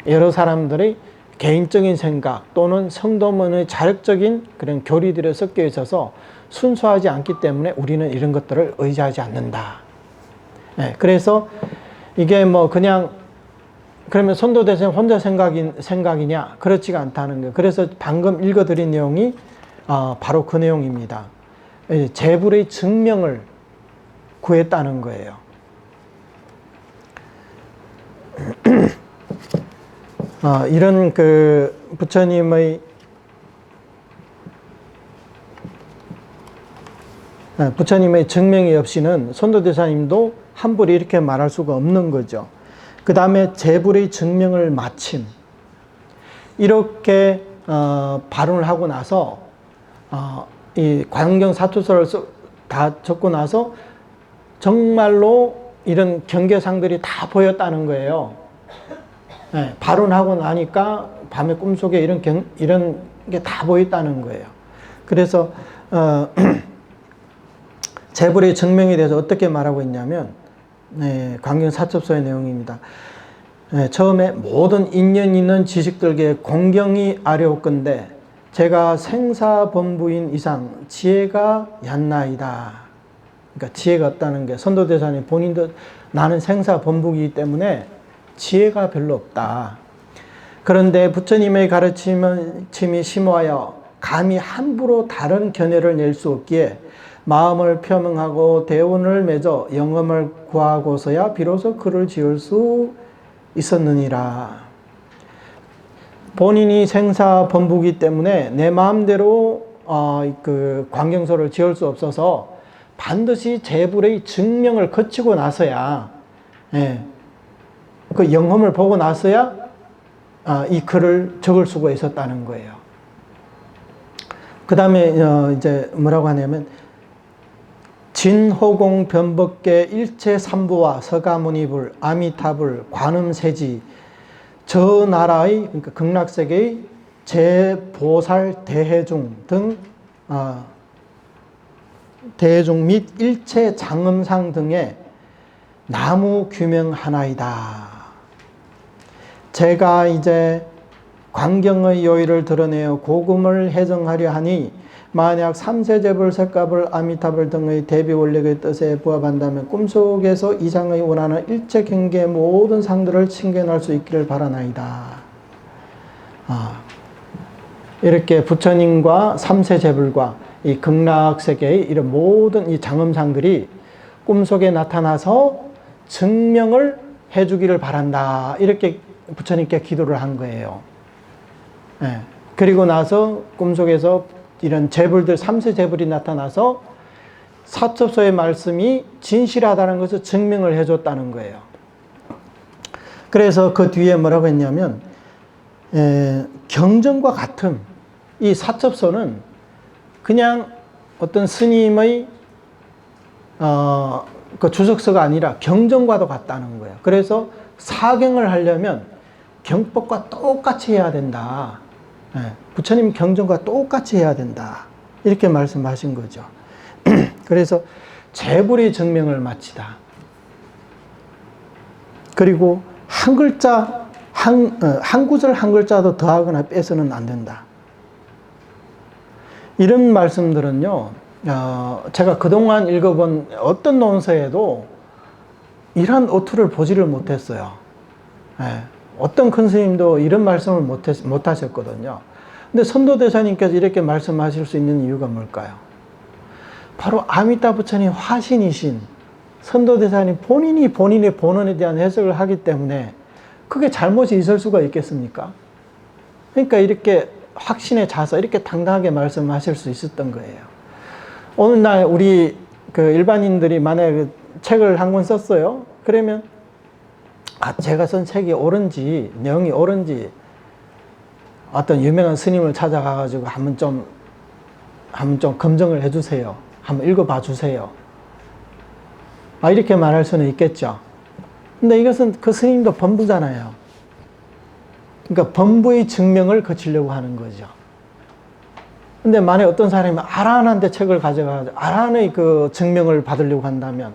여러 사람들의 개인적인 생각 또는 성도문의 자력적인 그런 교리들이 섞여 있어서 순수하지 않기 때문에 우리는 이런 것들을 의지하지 않는다. 그래서 이게 뭐 그냥 그러면 선도대사님 혼자 생각이냐? 그렇지가 않다는 거예요. 그래서 방금 읽어드린 내용이 바로 그 내용입니다. 재불의 증명을 구했다는 거예요. 이런 그 부처님의 증명이 없이는 선도대사님도 함부로 이렇게 말할 수가 없는 거죠. 그 다음에 재불의 증명을 마침 이렇게 발언을 하고 나서 이 관경 사투서를 다 적고 나서 정말로 이런 경계상들이 다 보였다는 거예요. 발언하고 나니까 밤에 꿈속에 이런 게 다 보였다는 거예요. 그래서 재불의 증명에 대해서 어떻게 말하고 있냐면 관경 사첩서의 내용입니다. 처음에 모든 인연 있는 지식들에게 공경이 아뢰옵건대 제가 생사범부인 이상 지혜가 얕나이다. 그러니까 지혜가 없다는 게 선도대사님 본인도 나는 생사범부이기 때문에 지혜가 별로 없다. 그런데 부처님의 가르침이 심오하여 감히 함부로 다른 견해를 낼 수 없기에 마음을 표명하고 대운을 맺어 영험을 구하고서야 비로소 글을 지을 수 있었느니라. 본인이 생사범부이기 때문에 내 마음대로 그 관경서를 지을 수 없어서 반드시 재불의 증명을 거치고 나서야 그 영험을 보고 나서야 이 글을 적을 수가 있었다는 거예요. 그 다음에 이제 뭐라고 하냐면 진호공 변법계 일체 삼부와 서가모니불, 아미타불, 관음세지 저 나라의 그러니까 극락세계의 제보살 대해중 등 대해중 및 일체 장엄상 등의 나무 규명 하나이다. 제가 이제 광경의 요의를 드러내어 고금을 해정하려 하니 만약 삼세제불, 색가불, 아미타불 등의 대비 원력의 뜻에 부합한다면 꿈속에서 이상의 원하는 일체 경계의 모든 상들을 칭견할 수 있기를 바라나이다. 이렇게 부처님과 삼세제불과 이 극락세계의 이런 모든 이 장엄상들이 꿈속에 나타나서 증명을 해주기를 바란다. 이렇게 부처님께 기도를 한 거예요. 그리고 나서 꿈속에서 이런 제불들, 삼세제불이 나타나서 사첩서의 말씀이 진실하다는 것을 증명을 해줬다는 거예요. 그래서 그 뒤에 뭐라고 했냐면 경전과 같은 이 사첩서는 그냥 어떤 스님의 그 주석서가 아니라 경전과도 같다는 거예요. 그래서 사경을 하려면 경법과 똑같이 해야 된다. 부처님 경전과 똑같이 해야 된다. 이렇게 말씀하신 거죠. 그래서 재불의 증명을 마치다. 그리고 한 글자, 한 구절 한 글자도 더하거나 빼서는 안 된다. 이런 말씀들은요, 제가 그동안 읽어본 어떤 논서에도 이런 어투를 보지를 못했어요. 어떤 큰 스님도 이런 말씀을 못 하셨거든요. 근데 선도대사님께서 이렇게 말씀하실 수 있는 이유가 뭘까요? 바로 아미타 부처님 화신이신 선도대사님 본인이 본인의 본원에 대한 해석을 하기 때문에 그게 잘못이 있을 수가 있겠습니까? 그러니까 이렇게 확신에 차서 이렇게 당당하게 말씀하실 수 있었던 거예요. 어느 날 우리 그 일반인들이 만약에 그 책을 한 권 썼어요. 그러면 제가 쓴 책이 옳은지 내용이 옳은지 어떤 유명한 스님을 찾아가가지고 한번 좀 검증을 해주세요. 한번 읽어봐 주세요. 이렇게 말할 수는 있겠죠. 근데 이것은 그 스님도 범부잖아요. 그러니까 범부의 증명을 거치려고 하는 거죠. 근데 만약 어떤 사람이 아라한한테 책을 가져가서 아라한의 그 증명을 받으려고 한다면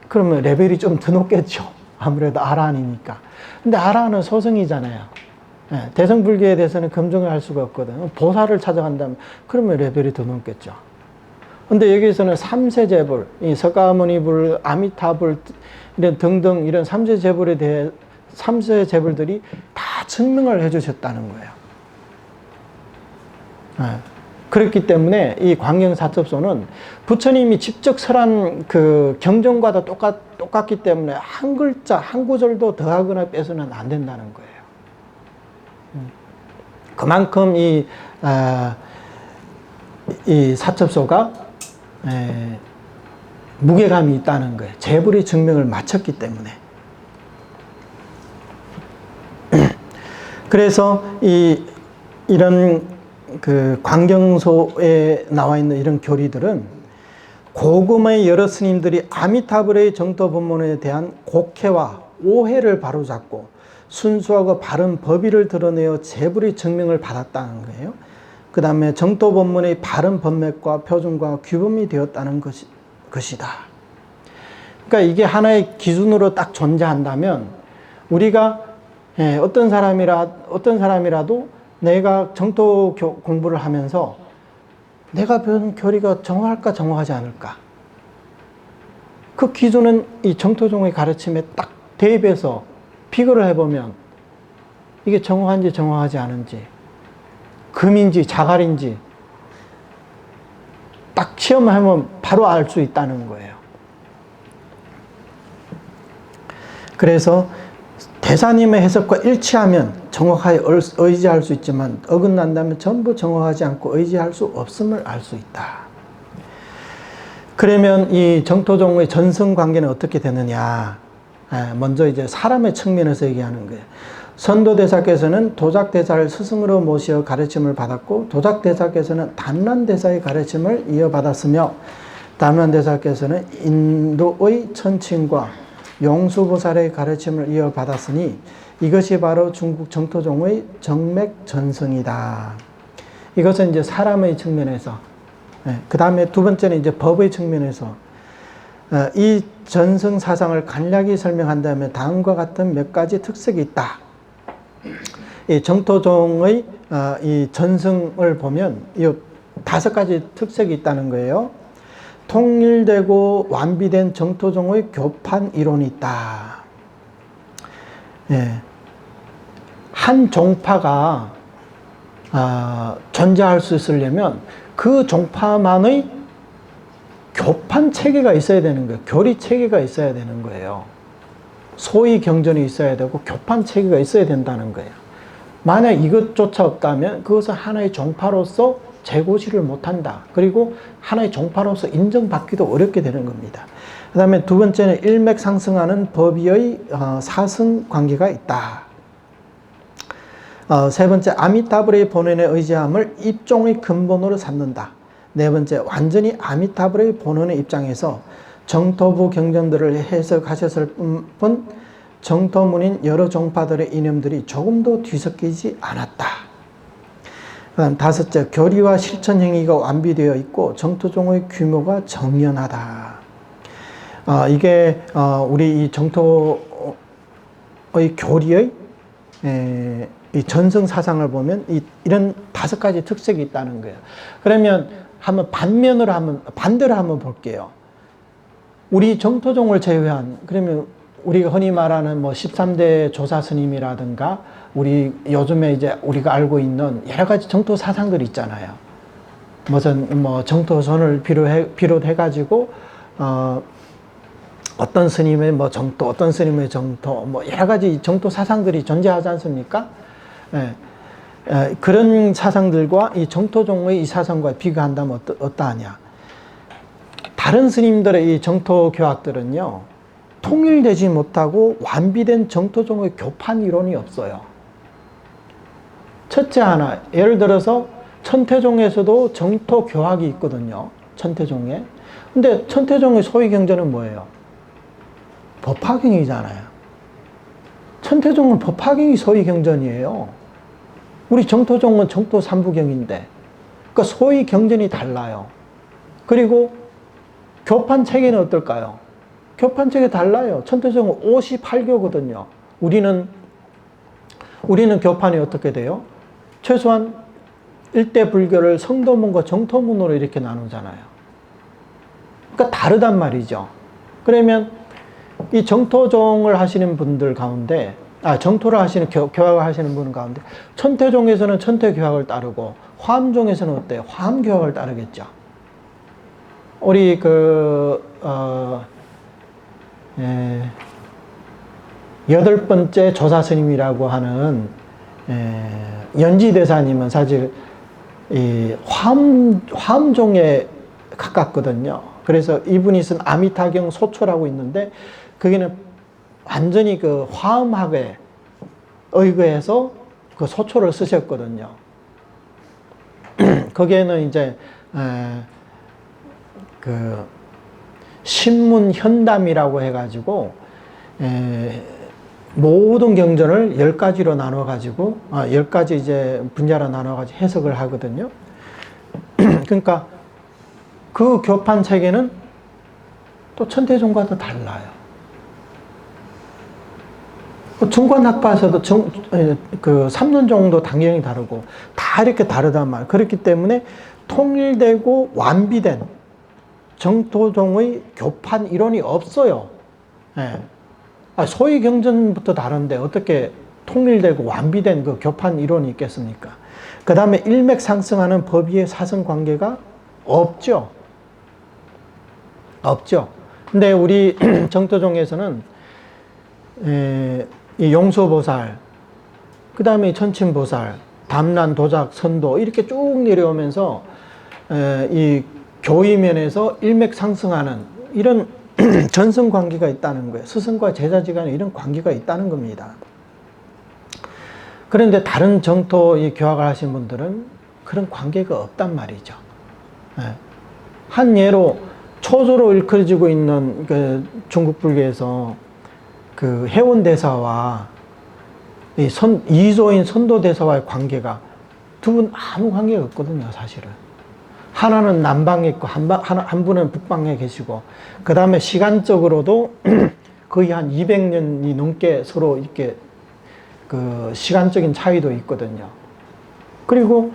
그러면 레벨이 좀 더 높겠죠. 아무래도 아라한이니까. 근데 아라한은 소승이잖아요. 대승불교에 대해서는 검증을 할 수가 없거든. 보살을 찾아간다면 그러면 레벨이 더 높겠죠. 근데 여기서는 3세 재불, 이 석가모니불, 아미타불 이런 등등 이런 3세 재불에 대해 3세 재불들이 다 증명을 해주셨다는 거예요. 그렇기 때문에 이 광경사첩소는 부처님이 직접 설한 그 경전과도 똑같기 때문에 한 글자, 한 구절도 더하거나 빼서는 안 된다는 거예요. 그만큼 이 사첩소가 무게감이 있다는 거예요. 재불의 증명을 마쳤기 때문에. 그래서 이런 그 광경소에 나와 있는 이런 교리들은 고금의 여러 스님들이 아미타불의 정토 법문에 대한 곡해와 오해를 바로잡고 순수하고 바른 법의를 드러내어 재불의 증명을 받았다는 거예요. 그 다음에 정토 법문의 바른 법맥과 표준과 규범이 되었다는 것이다. 그러니까 이게 하나의 기준으로 딱 존재한다면 우리가 어떤 사람이라도 내가 정토 공부를 하면서 내가 배운 교리가 정확할까 정확하지 않을까, 그 기준은 이 정토종의 가르침에 딱 대입해서 비교를 해보면 이게 정확한지 정확하지 않은지, 금인지 자갈인지 딱 시험하면 바로 알 수 있다는 거예요. 그래서 대사님의 해석과 일치하면 정확하게 의지할 수 있지만 어긋난다면 전부 정확하지 않고 의지할 수 없음을 알 수 있다. 그러면 이 정토종의 전승 관계는 어떻게 되느냐? 먼저 이제 사람의 측면에서 얘기하는 거예요. 선도대사께서는 도작대사를 스승으로 모시어 가르침을 받았고, 도작대사께서는 단란대사의 가르침을 이어받았으며, 단란대사께서는 인도의 천칭과 용수보살의 가르침을 이어받았으니 이것이 바로 중국 정토종의 정맥전승이다. 이것은 이제 사람의 측면에서, 그 다음에 두 번째는 이제 법의 측면에서 이 전승 사상을 간략히 설명한다면 다음과 같은 몇 가지 특색이 있다. 이 정토종의 이 전승을 보면 이 5가지 특색이 있다는 거예요. 통일되고 완비된 정토종의 교판 이론이 있다. 한 종파가 존재할 수 있으려면 그 종파만의 교판 체계가 있어야 되는 거예요. 교리 체계가 있어야 되는 거예요. 소위 경전이 있어야 되고 교판 체계가 있어야 된다는 거예요. 만약 이것조차 없다면 그것은 하나의 종파로서 재고시를 못한다. 그리고 하나의 종파로서 인정받기도 어렵게 되는 겁니다. 그 다음에 두 번째는 일맥상승하는 법의의 사승 관계가 있다. 세 번째, 아미타불의 본원에 의지함을 입종의 근본으로 삼는다. 네 번째, 완전히 아미타불의 본원의 입장에서 정토부 경전들을 해석하셨을 뿐 정토문인 여러 종파들의 이념들이 조금도 뒤섞이지 않았다. 그 다음 다섯째, 교리와 실천 행위가 완비되어 있고 정토종의 규모가 정연하다. 이게 우리 이 정토의 교리의 이 전승 사상을 보면 이런 5가지 특색이 있다는 거예요. 그러면 한번 반대로 한번 볼게요. 우리 정토종을 제외한, 그러면 우리가 흔히 말하는 뭐 13대 조사 스님이라든가 우리 요즘에 이제 우리가 알고 있는 여러 가지 정토 사상들이 있잖아요. 무슨 뭐 정토선을 비롯해 가지고 어떤 스님의 뭐 정토, 어떤 스님의 정토, 뭐 여러 가지 정토 사상들이 존재하지 않습니까? 그런 사상들과 이 정토종의 이 사상과 비교한다면 어떠하냐? 다른 스님들의 이 정토 교학들은요, 통일되지 못하고 완비된 정토종의 교판 이론이 없어요. 첫째 하나, 예를 들어서 천태종에서도 정토 교학이 있거든요. 천태종에. 근데 천태종의 소위 경전은 뭐예요? 법화경이잖아요. 천태종은 법화경이 소위 경전이에요. 우리 정토종은 정토 삼부경인데, 그러니까 소위 경전이 달라요. 그리고 교판 체계는 어떨까요? 교판 체계 달라요. 천태종은 58교거든요. 우리는 교판이 어떻게 돼요? 최소한 일대 불교를 성도문과 정토문으로 이렇게 나누잖아요. 그러니까 다르단 말이죠. 그러면 이 정토종을 하시는 분들 가운데, 정토를 하시는, 교학을 하시는 분 가운데, 천태종에서는 천태교학을 따르고, 화엄종에서는 어때요? 화엄교학을 따르겠죠. 우리 여덟 번째 조사스님이라고 하는 연지대사님은 사실 이 화엄종에 가깝거든요. 그래서 이분이 쓴 아미타경 소초라고 있는데, 거기는 완전히 그 화엄학에 의거해서 그 소초를 쓰셨거든요. 거기에는 이제 그 신문 현담이라고 해가지고 모든 경전을 10가지로 나눠가지고 10가지 이제 분야로 나눠가지고 해석을 하거든요. 그러니까 그 교판 체계는 또 천태종과도 달라요. 중관학파에서도 그 삼론종도 당연히 다르고 다 이렇게 다르단 말이에요. 그렇기 때문에 통일되고 완비된 정토종의 교판 이론이 없어요. 예. 소위 경전부터 다른데 어떻게 통일되고 완비된 그 교판 이론이 있겠습니까? 그 다음에 일맥상승하는 법위의 사성관계가 없죠. 없죠. 근데 우리 정토종에서는 이 용서보살, 그 다음에 천침보살, 담란, 도작, 선도 이렇게 쭉 내려오면서 이 교의면에서 일맥상승하는 이런 전승관계가 있다는 거예요. 스승과 제자지간에 이런 관계가 있다는 겁니다. 그런데 다른 정토 이 교학을 하신 분들은 그런 관계가 없단 말이죠. 한 예로 초조로 일컬어지고 있는 그 중국 불교에서 그 해원대사와 이조인 선도대사와의 관계가 두 분 아무 관계가 없거든요, 사실은. 하나는 남방에 있고 한 분은 북방에 계시고, 그 다음에 시간적으로도 거의 한 200년이 넘게 서로 이렇게 그 시간적인 차이도 있거든요. 그리고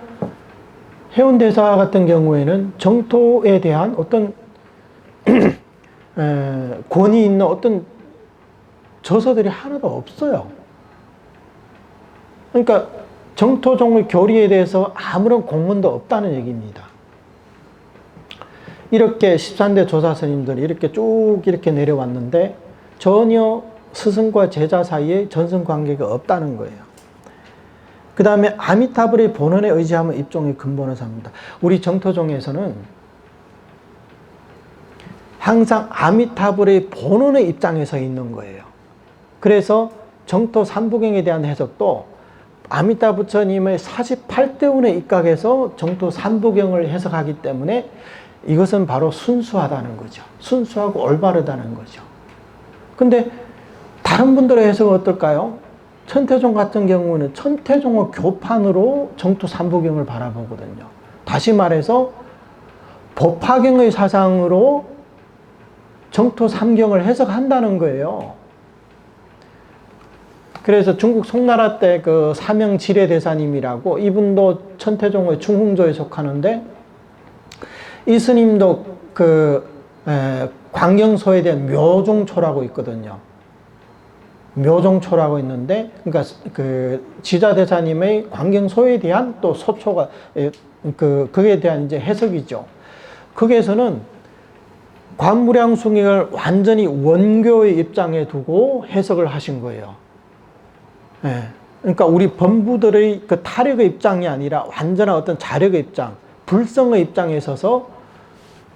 해운대사 같은 경우에는 정토에 대한 어떤 권위 있는 어떤 저서들이 하나도 없어요. 그러니까 정토종의 교리에 대해서 아무런 공문도 없다는 얘기입니다. 이렇게 13대 조사 스님들이 이렇게 쭉 이렇게 내려왔는데 전혀 스승과 제자 사이에 전승 관계가 없다는 거예요. 그 다음에 아미타불의 본원에 의지하면 입종의 근본을 삼는다. 우리 정토종에서는 항상 아미타불의 본원의 입장에서 있는 거예요. 그래서 정토 삼부경에 대한 해석도 아미타 부처님의 48대운에 입각해서 정토 삼부경을 해석하기 때문에 이것은 바로 순수하다는 거죠. 순수하고 올바르다는 거죠. 근데 다른 분들의 해석은 어떨까요? 천태종 같은 경우는 천태종의 교판으로 정토 삼부경을 바라보거든요. 다시 말해서 법화경의 사상으로 정토 삼경을 해석한다는 거예요. 그래서 중국 송나라 때 그 사명지례대사님이라고 이분도 천태종의 중흥조에 속하는데 이 스님도 그 광경소에 대한 묘종초라고 있거든요. 묘종초라고 있는데, 그러니까 그 지자대사님의 광경소에 대한 또 소초가 그에 대한 이제 해석이죠. 거기에서는 관무량숭익을 완전히 원교의 입장에 두고 해석을 하신 거예요. 그러니까 우리 범부들의 그 타력의 입장이 아니라 완전한 어떤 자력의 입장, 불성의 입장에 서서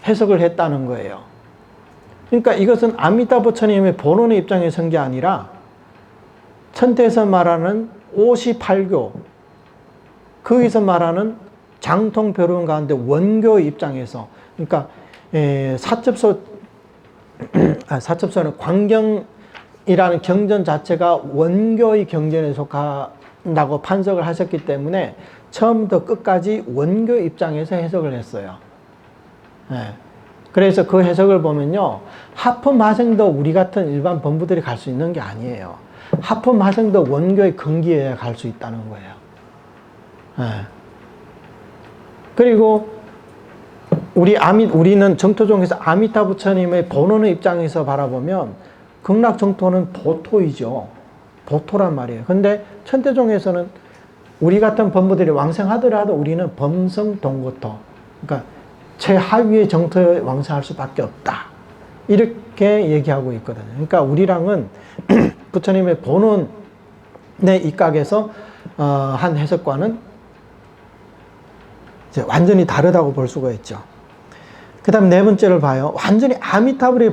해석을 했다는 거예요. 그러니까 이것은 아미타 부처님의 본원의 입장에서 선 게 아니라 천태에서 말하는 58교, 거기서 말하는 장통별론 가운데 원교의 입장에서, 그러니까 사첩서는 광경이라는 경전 자체가 원교의 경전에 속한다고 판석을 하셨기 때문에 처음부터 끝까지 원교 입장에서 해석을 했어요. 그래서 그 해석을 보면요, 하품하생도 우리 같은 일반 범부들이 갈 수 있는 게 아니에요. 하품하생도 원교의 근기에 갈 수 있다는 거예요. 그리고 우리는 정토종에서 아미타 부처님의 본원의 입장에서 바라보면 극락정토는 보토이죠. 보토란 말이에요. 근데 천태종에서는 우리 같은 범부들이 왕생하더라도 우리는 범성동고토, 그러니까 최하위의 정토에 왕생할 수밖에 없다, 이렇게 얘기하고 있거든요. 그러니까 우리랑은 부처님의 본원의 입각에서 한 해석과는 이제 완전히 다르다고 볼 수가 있죠. 그 다음 네 번째를 봐요. 완전히 아미타불의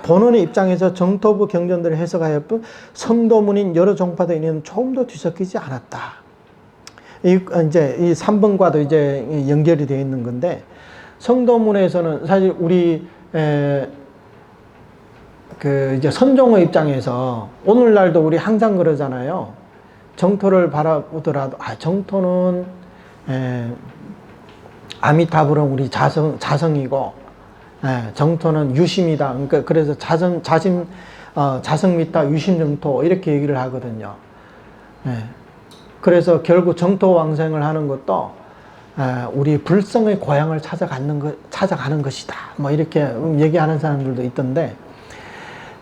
본원의 입장에서 정토부 경전들을 해석하여 뿐 성도문인 여러 종파들에는 조금도 뒤섞이지 않았다. 이제 이 3번과도 이제 연결이 되어 있는 건데, 성도문에서는 사실 우리 이제 선종의 입장에서 오늘날도 우리 항상 그러잖아요. 정토를 바라보더라도 정토는 아미타불은 우리 자성이고, 정토는 유심이다. 그러니까 그래서 자성미타 유심정토 이렇게 얘기를 하거든요. 그래서 결국 정토 왕생을 하는 것도 우리 불성의 고향을 찾아가는 것이다, 뭐 이렇게 얘기하는 사람들도 있던데,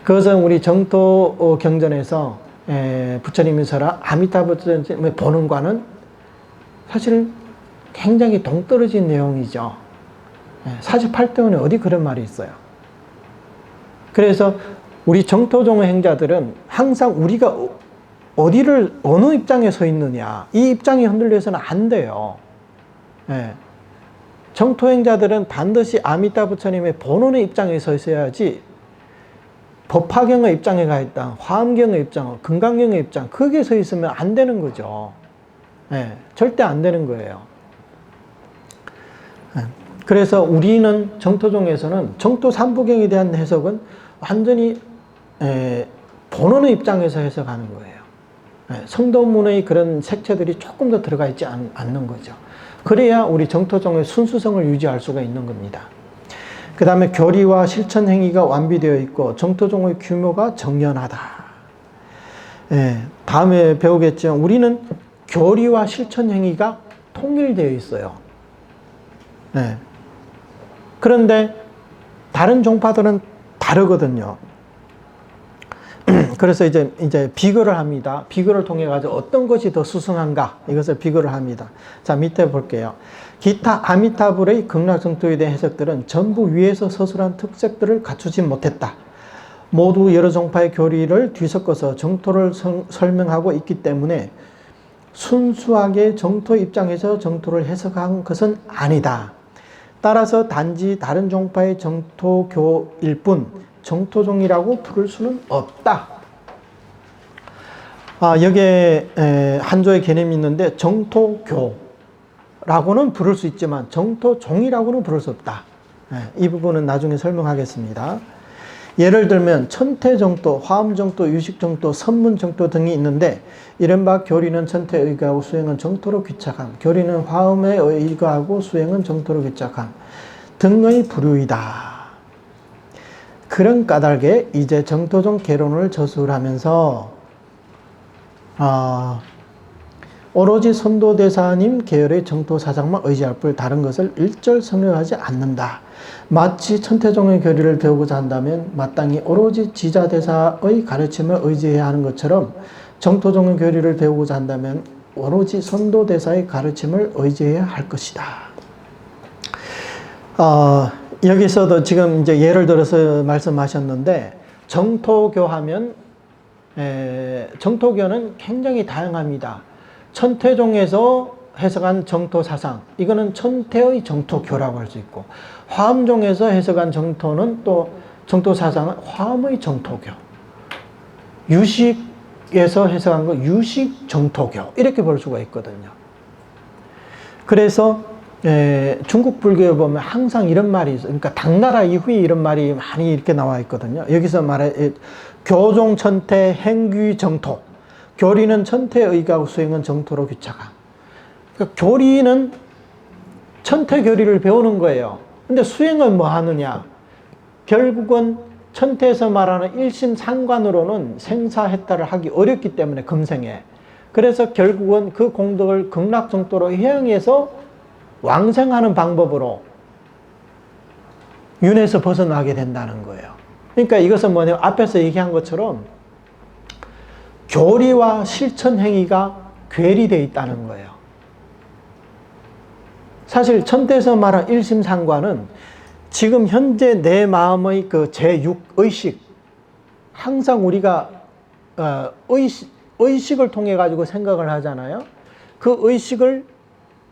그것은 우리 정토 경전에서 부처님이 설한 아미타 부처님의 본원과는 사실 굉장히 동떨어진 내용이죠. 48대원에 어디 그런 말이 있어요. 그래서 우리 정토종의 행자들은 항상 우리가 어느 입장에 서 있느냐, 이 입장이 흔들려서는 안 돼요. 정토행자들은 반드시 아미타 부처님의 본원의 입장에 서 있어야지, 법화경의 입장에 가 있다, 화엄경의 입장, 금강경의 입장, 거기에 서 있으면 안 되는 거죠. 절대 안 되는 거예요. 그래서 우리는 정토종에서는 정토 삼부경에 대한 해석은 완전히 본원의 입장에서 해석하는 거예요. 성도문의 그런 색채들이 조금 더 들어가 있지 않는 거죠. 그래야 우리 정토종의 순수성을 유지할 수가 있는 겁니다. 그 다음에 교리와 실천 행위가 완비되어 있고 정토종의 규모가 정연하다. 다음에 배우겠죠. 우리는 교리와 실천 행위가 통일되어 있어요. 그런데 다른 종파들은 다르거든요. 그래서 이제 비교를 합니다. 비교를 통해 가지고 어떤 것이 더 수승한가, 이것을 비교를 합니다. 자, 밑에 볼게요. 기타 아미타불의 극락정토에 대한 해석들은 전부 위에서 서술한 특색들을 갖추지 못했다. 모두 여러 종파의 교리를 뒤섞어서 정토를 설명하고 있기 때문에 순수하게 정토 입장에서 정토를 해석한 것은 아니다. 따라서 단지 다른 종파의 정토교일 뿐 정토종이라고 부를 수는 없다. 여기에 한조의 개념이 있는데, 정토교라고는 부를 수 있지만 정토종이라고는 부를 수 없다. 이 부분은 나중에 설명하겠습니다. 예를 들면 천태정토, 화엄정토, 유식정토, 선문정토 등이 있는데, 이른바 교리는 천태에 의거하고 수행은 정토로 귀착함, 교리는 화엄에 의거하고 수행은 정토로 귀착함 등의 부류이다. 그런 까닭에 이제 정토종 개론을 저술하면서 오로지 선도대사님 계열의 정토사상만 의지할 뿐 다른 것을 일절 성령하지 않는다. 마치 천태종의 교리를 배우고자 한다면 마땅히 오로지 지자대사의 가르침을 의지해야 하는 것처럼 정토종의 교리를 배우고자 한다면 오로지 선도대사의 가르침을 의지해야 할 것이다. 여기서도 지금 이제 예를 들어서 말씀하셨는데, 정토교 하면 정토교는 굉장히 다양합니다. 천태종에서 해석한 정토 사상, 이거는 천태의 정토교라고 할 수 있고, 화엄종에서 해석한 정토는 또 정토 사상은 화엄의 정토교, 유식에서 해석한 거 유식 정토교, 이렇게 볼 수가 있거든요. 그래서 중국 불교에 보면 항상 이런 말이 있어요. 그러니까 당나라 이후에 이런 말이 많이 이렇게 나와 있거든요. 여기서 말해 교종 천태 행규 정토, 교리는 천태에 의가고 수행은 정토로 귀차가. 그러니까 교리는 천태 교리를 배우는 거예요. 근데 수행은 뭐 하느냐? 결국은 천태에서 말하는 일심상관으로는 생사해탈을 하기 어렵기 때문에 금생에. 그래서 결국은 그 공덕을 극락정토로 해양해서 왕생하는 방법으로 윤회에서 벗어나게 된다는 거예요. 그러니까 이것은 뭐냐면 앞에서 얘기한 것처럼 교리와 실천 행위가 괴리되어 있다는 거예요. 사실 천태에서 말한 일심상관은 지금 현재 내 마음의 그 제6의식, 항상 우리가 의식을 통해 가지고 생각을 하잖아요. 그 의식을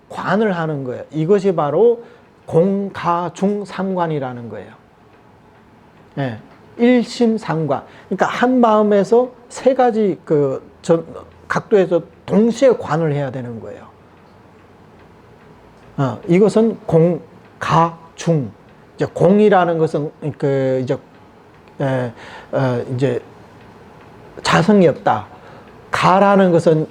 관을 하는 거예요. 이것이 바로 공가중삼관이라는 거예요. 예, 일심상관. 그러니까 한 마음에서 세 가지 각도에서 동시에 관을 해야 되는 거예요. 이것은 공가중. 이제 공이라는 것은 이제 자성이 없다. 가라는 것은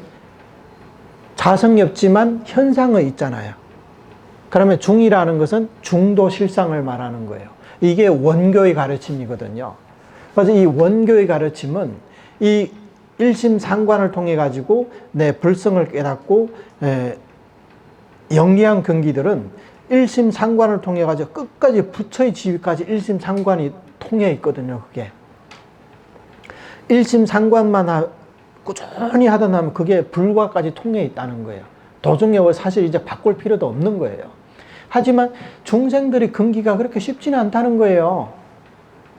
자성이 없지만 현상은 있잖아요. 그러면 중이라는 것은 중도 실상을 말하는 거예요. 이게 원교의 가르침이거든요. 그래서 이 원교의 가르침은 이 일심상관을 통해 가지고 내 불성을 깨닫고 영리한 경기들은 일심상관을 통해 가지고 끝까지 부처의 지위까지 일심상관이 통해 있거든요. 그게 일심상관만 꾸준히 하다 나면 그게 불과까지 통해 있다는 거예요. 도중에 사실 이제 바꿀 필요도 없는 거예요. 하지만 중생들의 근기가 그렇게 쉽지는 않다는 거예요.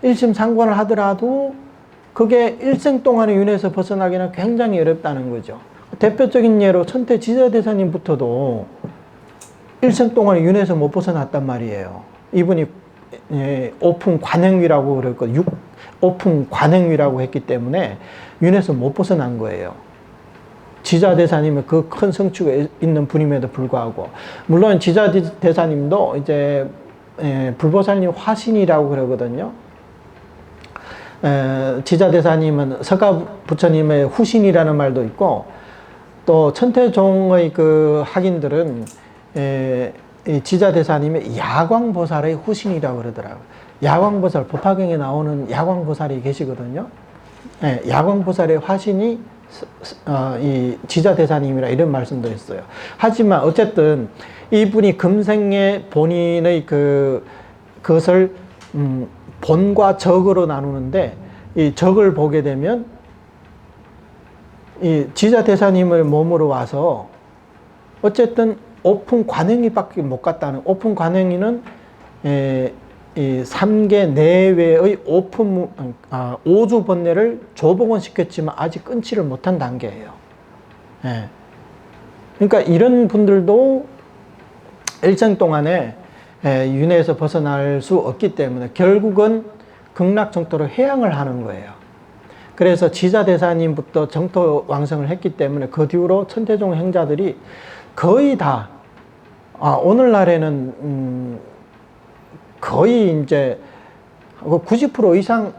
일심상관을 하더라도 그게 일생 동안의 윤회에서 벗어나기는 굉장히 어렵다는 거죠. 대표적인 예로 천태 지자대사님부터도 일생 동안의 윤회에서 못 벗어났단 말이에요. 이분이 오픈 관행위라고 그랬고 오픈 관행위라고 했기 때문에 윤회에서 못 벗어난 거예요. 지자대사님은 그 큰 성취가 있는 분임에도 불구하고, 물론 지자대사님도 이제 불보살님 화신이라고 그러거든요. 지자대사님은 서가부처님의 후신이라는 말도 있고, 또 천태종의 그 학인들은 이 지자대사님의 야광보살의 후신이라고 그러더라고요. 야광보살, 법화경에 나오는 야광보살이 계시거든요. 야광보살의 화신이 이 지자대사님이라 이런 말씀도 했어요. 하지만 어쨌든 이분이 금생에 본인의 그것을 본과 적으로 나누는데, 이 적을 보게 되면 이 지자대사님을 몸으로 와서 어쨌든 오픈 관행위밖에 못 갔다는, 오픈 관행위는 이 3계 내외의 오주 번뇌를 조복은 시켰지만 아직 끊지를 못한 단계예요. 그러니까 이런 분들도 일생 동안에 윤회에서 벗어날 수 없기 때문에 결국은 극락정토로 해양을 하는 거예요. 그래서 지자대사님부터 정토 왕성을 했기 때문에 그 뒤로 천태종 행자들이 거의 다, 오늘날에는 거의 이제 90% 이상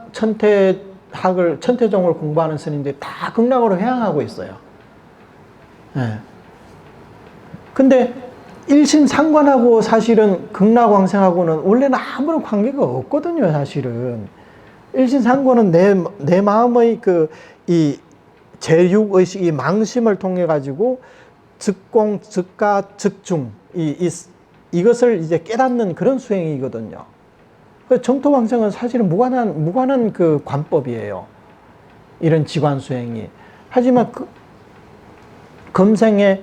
천태종을 공부하는 스님들이 다 극락으로 해양하고 있어요. 근데 일심상관하고 사실은 극락왕생하고는 원래는 아무런 관계가 없거든요, 사실은. 일심상관은 내 마음의 이 제6의식, 이 망심을 통해 가지고 즉공, 즉가, 즉중, 이것을 이제 깨닫는 그런 수행이거든요. 정토왕생은 사실은 무관한 그 관법이에요. 이런 지관 수행이. 하지만 금생에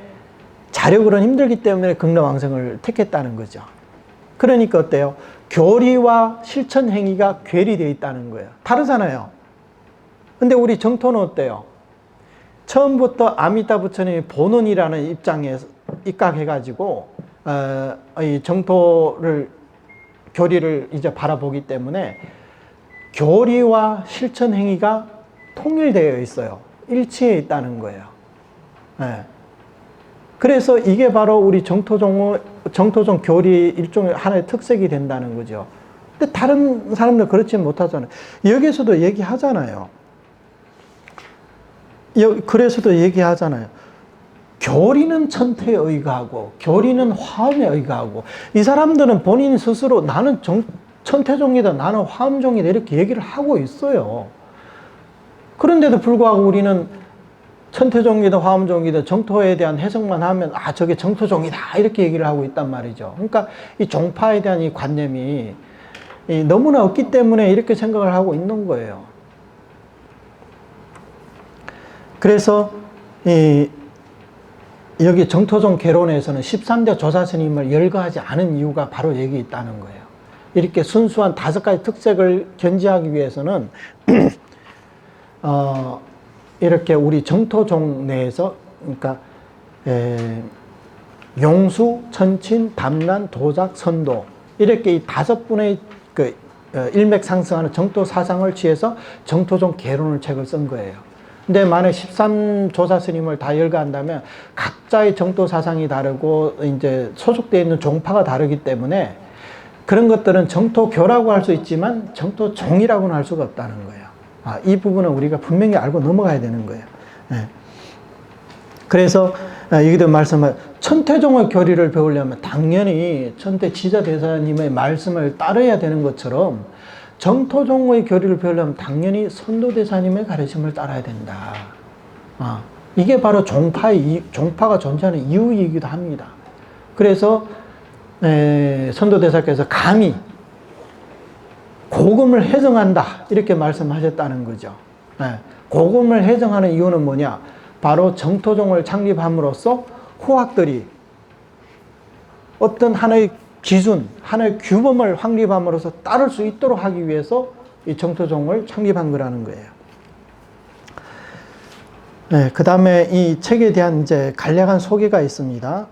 자력으로는 힘들기 때문에 극락왕생을 택했다는 거죠. 그러니까 어때요? 교리와 실천 행위가 괴리되어 있다는 거예요. 다르잖아요. 근데 우리 정토는 어때요? 처음부터 아미타 부처님이 본원이라는 입장에서 입각해가지고 이 정토를 교리를 이제 바라보기 때문에 교리와 실천 행위가 통일되어 있어요. 일치해 있다는 거예요. 예. 그래서 이게 바로 우리 정토종 교리 일종의 하나의 특색이 된다는 거죠. 근데 다른 사람들 그렇지 못하잖아요. 여기서도 얘기하잖아요. 그래서도 얘기하잖아요. 교리는 천태에 의거하고 교리는 화엄에 의거하고, 이 사람들은 본인 스스로 나는 천태종이다, 나는 화엄종이다 이렇게 얘기를 하고 있어요. 그런데도 불구하고 우리는 천태종이다 화엄종이다 정토에 대한 해석만 하면 저게 정토종이다 이렇게 얘기를 하고 있단 말이죠. 그러니까 이 종파에 대한 이 관념이 너무나 없기 때문에 이렇게 생각을 하고 있는 거예요. 그래서 여기 정토종 개론에서는 13대 조사스님을 열거하지 않은 이유가 바로 여기 있다는 거예요. 이렇게 순수한 5가지 특색을 견지하기 위해서는 이렇게 우리 정토종 내에서, 그러니까 용수, 천친, 담란, 도작, 선도, 이렇게 이 5분의 그 일맥상승하는 정토 사상을 취해서 정토종 개론을 책을 쓴 거예요. 근데 만약 13조사 스님을 다 열거한다면 각자의 정토 사상이 다르고 이제 소속되어 있는 종파가 다르기 때문에 그런 것들은 정토교라고 할 수 있지만 정토종이라고는 할 수가 없다는 거예요. 이 부분은 우리가 분명히 알고 넘어가야 되는 거예요. 네. 그래서 여기도 말씀을, 천태종의 교리를 배우려면 당연히 천태 지자대사님의 말씀을 따라야 되는 것처럼 정토종의 교리를 배우려면 당연히 선도대사님의 가르침을 따라야 된다. 이게 바로 종파가 존재하는 이유이기도 합니다. 그래서 선도대사께서 감히 고금을 해정한다 이렇게 말씀하셨다는 거죠. 고금을 해정하는 이유는 뭐냐? 바로 정토종을 창립함으로써 후학들이 어떤 하나의 기준, 하나의 규범을 확립함으로써 따를 수 있도록 하기 위해서 이 정토종을 창립한 거라는 거예요. 그 다음에 이 책에 대한 이제 간략한 소개가 있습니다.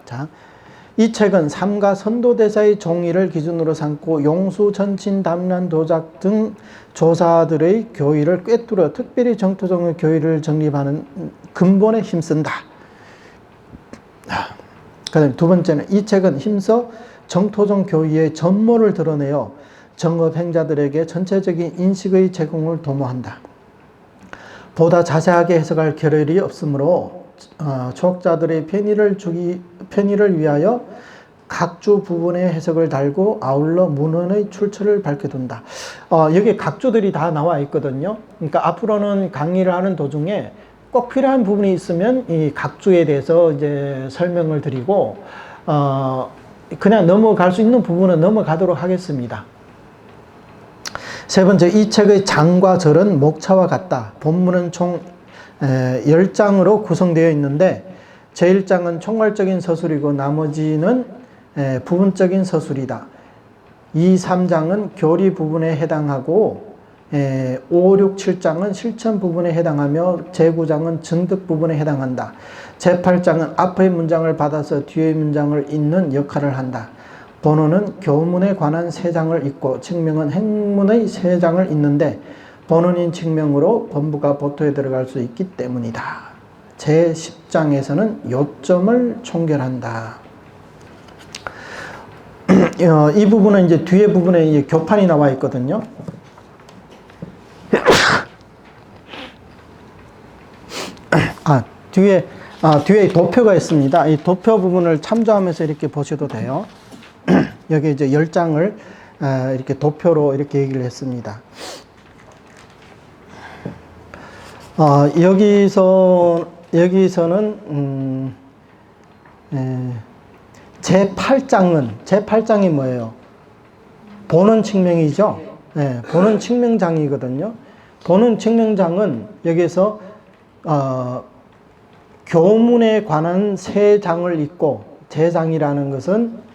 자, 이 책은 삼가 선도대사의 종의를 기준으로 삼고 용수, 천친, 담란, 도작 등 조사들의 교의를 꿰뚫어 특별히 정토종의 교의를 정립하는 근본에 힘쓴다. 그 다음에 두 번째는 이 책은 힘써 정토종 교의의 전모를 드러내어 정업행자들에게 전체적인 인식의 제공을 도모한다. 보다 자세하게 해석할 겨를이 없으므로 초학자들의 편의를 위하여 각주 부분의 해석을 달고 아울러 문헌의 출처를 밝혀둔다. 여기 각주들이 다 나와 있거든요. 그러니까 앞으로는 강의를 하는 도중에 꼭 필요한 부분이 있으면 이 각주에 대해서 이제 설명을 드리고, 그냥 넘어갈 수 있는 부분은 넘어가도록 하겠습니다. 세 번째, 이 책의 장과 절은 목차와 같다. 본문은 총 10장으로 구성되어 있는데 제1장은 총괄적인 서술이고 나머지는 부분적인 서술이다. 2, 3장은 교리 부분에 해당하고 5, 6, 7장은 실천 부분에 해당하며 제9장은 증득 부분에 해당한다. 제8장은 앞의 문장을 받아서 뒤의 문장을 잇는 역할을 한다. 본원은 교문에 관한 3장을 잇고 칙명은 행문의 3장을 잇는데 본원인 칙명으로 본부가 보토에 들어갈 수 있기 때문이다. 제10장에서는 요점을 총결한다. 이 부분은 이제 뒤에 부분에 이제 교판이 나와 있거든요. 뒤에 도표가 있습니다. 이 도표 부분을 참조하면서 이렇게 보셔도 돼요. 여기 이제 10장을 이렇게 도표로 이렇게 얘기를 했습니다. 여기서는 제8장이 뭐예요? 본원 칙명이죠. 본원 칙명장이거든요. 본원 칙명장은 여기서 교문에 관한 3장을 잇고, 제 장이라는 것은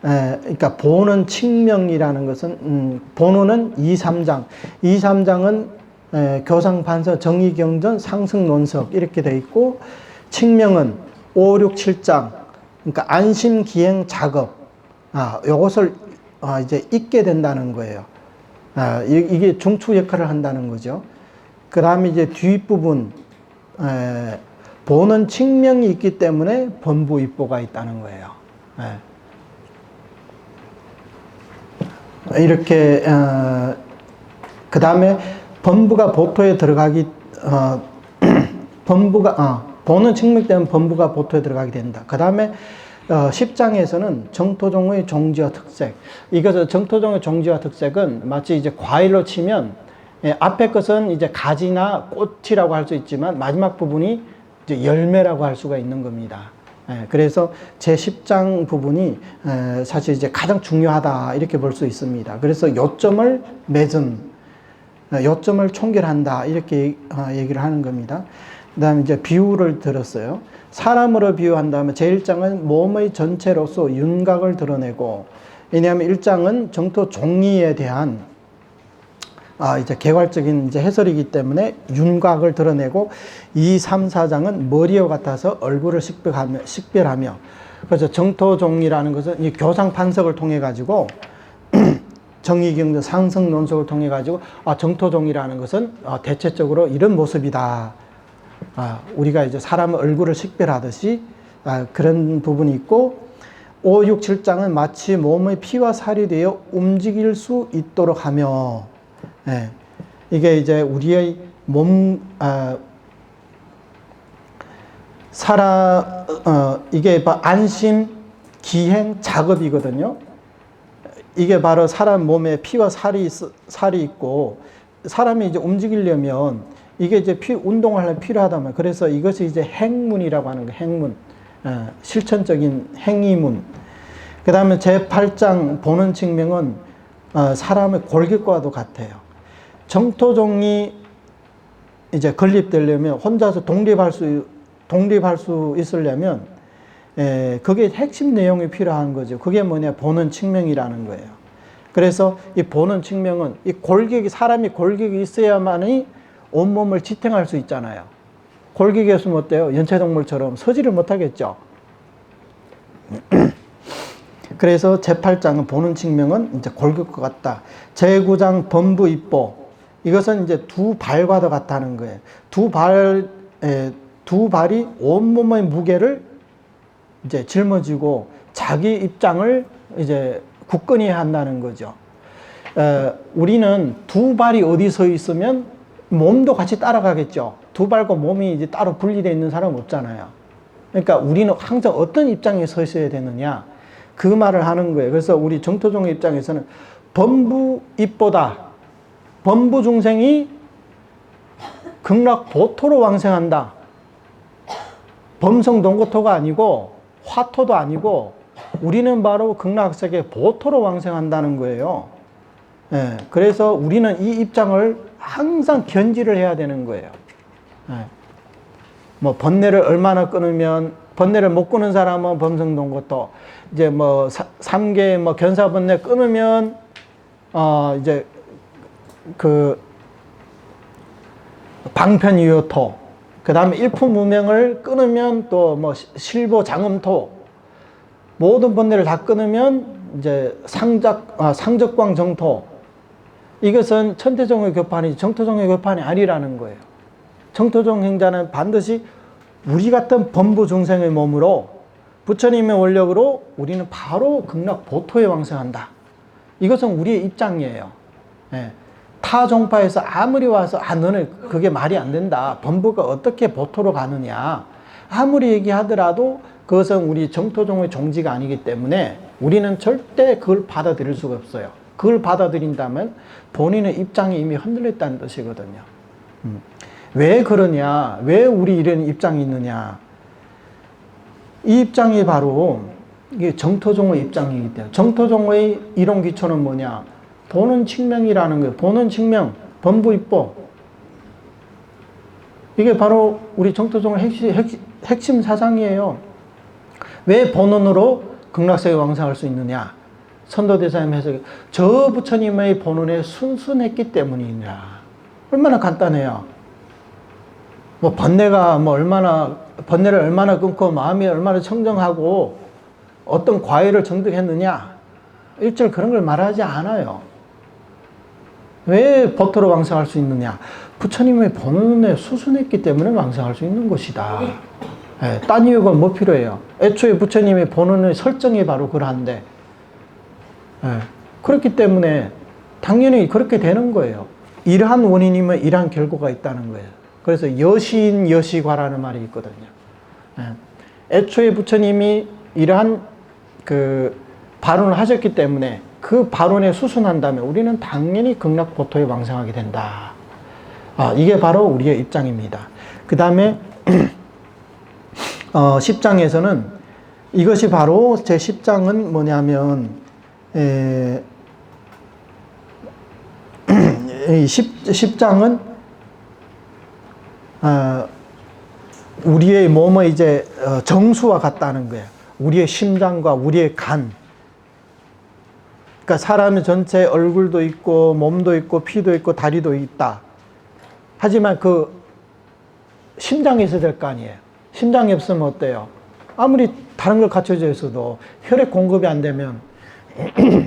그러니까 본원 칙명이라는 것은 본원은 2, 3장. 2, 3장은 교상, 판서, 정의, 경전, 상승, 논석 이렇게 돼 있고, 칙명은 5, 6, 7장, 그러니까 안심기행 작업, 요것을 이제 잊게 된다는 거예요. 이게 중추 역할을 한다는 거죠. 그 다음에 이제 뒷부분, 보는 칙명이 있기 때문에 범부입보가 있다는 거예요. 이렇게, 그 다음에 범부가 보토에 들어가기, 보는 칙명 때문에 범부가 보토에 들어가게 된다. 그 다음에 10장에서는 정토종의 종지와 특색. 이것은 정토종의 종지와 특색은 마치 이제 과일로 치면 앞에 것은 이제 가지나 꽃이라고 할 수 있지만 마지막 부분이 이제 열매라고 할 수가 있는 겁니다. 그래서 제 10장 부분이 사실 이제 가장 중요하다 이렇게 볼 수 있습니다. 그래서 요점을 맺은, 요점을 총결한다 이렇게 얘기를 하는 겁니다. 그 다음에 이제 비유를 들었어요. 사람으로 비유한다면 제1장은 몸의 전체로서 윤곽을 드러내고, 왜냐하면 1장은 정토 종이에 대한 이제 개괄적인 이제 해설이기 때문에 윤곽을 드러내고, 2, 3, 4장은 머리와 같아서 얼굴을 식별하며, 그래서 정토종이라는 것은 이 교상 판석을 통해 가지고 정의경제 상승 논석을 통해 가지고 정토종이라는 것은 대체적으로 이런 모습이다. 우리가 이제 사람의 얼굴을 식별하듯이 그런 부분이 있고, 5, 6, 7장은 마치 몸의 피와 살이 되어 움직일 수 있도록 하며, 이게 이제 우리의 몸, 이게 안심, 기행, 작업이거든요. 이게 바로 사람 몸에 피와 살이 있고, 사람이 이제 움직이려면 이게 이제 운동을 하려면 필요하다면, 그래서 이것이 이제 행문이라고 하는 거예요. 행문. 실천적인 행위문. 그 다음에 제8장 보는 칙명은 사람의 골격과도 같아요. 정토종이 이제 건립되려면 혼자서 독립할 수 있으려면 그게 핵심 내용이 필요한 거죠. 그게 뭐냐? 보는 칙명이라는 거예요. 그래서 이 보는 칙명은 이 골격이, 사람이 골격이 있어야만이 온몸을 지탱할 수 있잖아요. 골격이 없으면 어때요? 연체동물처럼 서지를 못하겠죠. 그래서 제8장은 보는 칙명은 이제 골격과 같다. 제9장 범부입보. 이것은 이제 두 발과도 같다는 거예요. 두 발이 온몸의 무게를 이제 짊어지고 자기 입장을 이제 굳건히 한다는 거죠. 우리는 두 발이 어디 서 있으면 몸도 같이 따라가겠죠. 두 발과 몸이 이제 따로 분리되어 있는 사람은 없잖아요. 그러니까 우리는 항상 어떤 입장에 서 있어야 되느냐, 그 말을 하는 거예요. 그래서 우리 정토종의 입장에서는 범부입보다, 범부 중생이 극락 보토로 왕생한다. 범성 동고토가 아니고 화토도 아니고 우리는 바로 극락세계 보토로 왕생한다는 거예요. 그래서 우리는 이 입장을 항상 견지를 해야 되는 거예요. 뭐 번뇌를 얼마나 끊으면, 번뇌를 못 끊은 사람은 범성동고토, 이제 뭐 3개 뭐 견사번뇌 끊으면 이제 그 방편유효토, 그 다음에 일품무명을 끊으면 또 뭐 실보장음토, 모든 번뇌를 다 끊으면 이제 상적광정토. 이것은 천태종의 교판이 정토종의 교판이 아니라는 거예요. 정토종 행자는 반드시 우리 같은 범부 중생의 몸으로 부처님의 원력으로 우리는 바로 극락 보토에 왕생한다. 이것은 우리의 입장이에요. 타 종파에서 아무리 와서 너는 그게 말이 안 된다. 범부가 어떻게 보토로 가느냐. 아무리 얘기하더라도 그것은 우리 정토종의 종지가 아니기 때문에 우리는 절대 그걸 받아들일 수가 없어요. 그걸 받아들인다면 본인의 입장이 이미 흔들렸다는 뜻이거든요. 왜 그러냐? 왜 우리 이런 입장이 있느냐? 이 입장이 바로 이게 정토종의 입장이기 때문에, 정토종의 이론 기초는 뭐냐? 보는 칙명이라는 거예요. 보는 칙명, 범부입보. 이게 바로 우리 정토종의 핵심 사상이에요. 왜 본원으로 극락세계 왕생할 수 있느냐? 선도대사님 해석이 저 부처님의 본원에 순순했기 때문이니라. 얼마나 간단해요. 뭐 번뇌가 뭐 얼마나 번뇌를 얼마나 끊고 마음이 얼마나 청정하고 어떤 과외를 정득했느냐, 일절 그런 걸 말하지 않아요. 왜 버터로 왕성할 수 있느냐? 부처님의 본원에 수순했기 때문에 왕성할 수 있는 것이다. 예, 딴 이유가 뭐 필요해요? 애초에 부처님의 본원의 설정이 바로 그러한데, 예, 그렇기 때문에 당연히 그렇게 되는 거예요. 이러한 원인이면 이러한 결과가 있다는 거예요. 그래서 여시인 여시과라는 말이 있거든요. 예, 애초에 부처님이 이러한 발언을 하셨기 때문에 그 발언에 수순한다면 우리는 당연히 극락보토에 왕성하게 된다. 이게 바로 우리의 입장입니다. 그 다음에 10장에서는 이것이 바로 제 10장은 뭐냐면 10장은 우리의 몸의 이제 정수와 같다는 거예요. 우리의 심장과 우리의 간. 그러니까 사람의 전체 얼굴도 있고 몸도 있고 피도 있고 다리도 있다. 하지만 그 심장이 있어야 될 거 아니에요. 심장이 없으면 어때요? 아무리 다른 걸 갖춰져 있어도 혈액 공급이 안 되면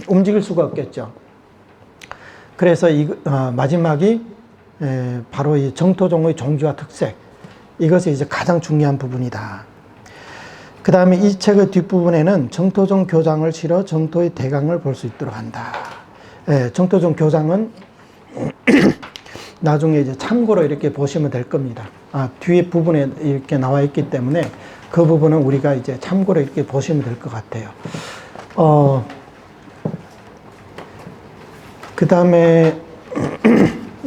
움직일 수가 없겠죠. 그래서 마지막이 바로 이 정토종의 종주와 특색. 이것이 이제 가장 중요한 부분이다. 그 다음에 이 책의 뒷부분에는 정토종 교장을 실어 정토의 대강을 볼 수 있도록 한다. 정토종 교장은 나중에 이제 참고로 이렇게 보시면 될 겁니다. 뒤에 부분에 이렇게 나와 있기 때문에 그 부분은 우리가 이제 참고로 이렇게 보시면 될 것 같아요. 그 다음에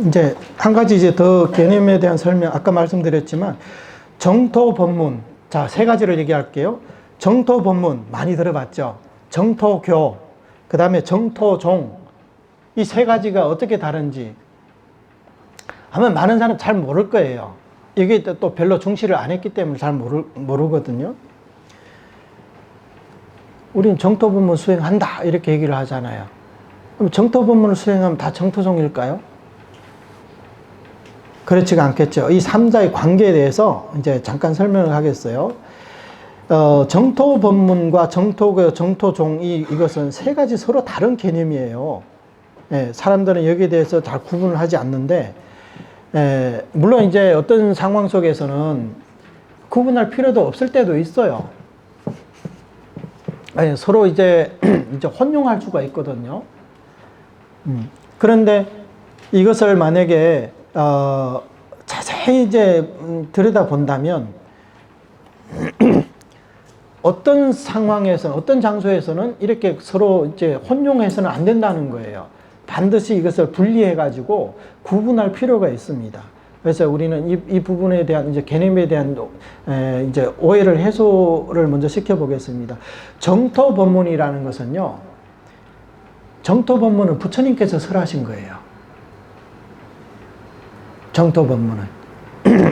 이제 한 가지 이제 더 개념에 대한 설명, 아까 말씀드렸지만 정토 법문, 자, 세 가지를 얘기할게요. 정토 법문 많이 들어봤죠? 정토교, 그 다음에 정토종, 이 세 가지가 어떻게 다른지 아마 많은 사람 잘 모를 거예요. 이게 또 별로 중시를 안 했기 때문에 잘 모르거든요. 우린 정토법문 수행한다 이렇게 얘기를 하잖아요. 그럼 정토법문을 수행하면 다 정토종일까요? 그렇지가 않겠죠. 이 3자의 관계에 대해서 이제 잠깐 설명을 하겠어요. 정토법문과 정토교, 정토종, 이것은 세 가지 서로 다른 개념이에요. 사람들은 여기에 대해서 잘 구분을 하지 않는데, 물론 이제 어떤 상황 속에서는 구분할 필요도 없을 때도 있어요. 서로 이제 혼용할 수가 있거든요. 그런데 이것을 만약에 자세히 이제 들여다본다면 어떤 상황에서는, 어떤 장소에서는 이렇게 서로 이제 혼용해서는 안 된다는 거예요. 반드시 이것을 분리해가지고 구분할 필요가 있습니다. 그래서 우리는 이 부분에 대한 이제 개념에 대한 이제 오해를 해소를 먼저 시켜보겠습니다. 정토 법문이라는 것은요, 정토 법문은 부처님께서 설하신 거예요. 정토 법문은.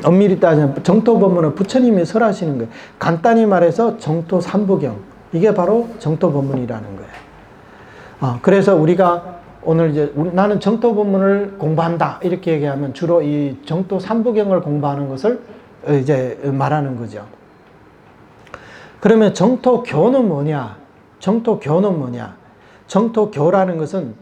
엄밀히 따지면 정토 법문은 부처님이 설하시는 거예요. 간단히 말해서 정토 삼부경. 이게 바로 정토 법문이라는 거예요. 그래서 우리가 오늘 이제 나는 정토 법문을 공부한다 이렇게 얘기하면 주로 이 정토 삼부경을 공부하는 것을 이제 말하는 거죠. 그러면 정토교는 뭐냐? 정토교는 뭐냐? 정토교라는 것은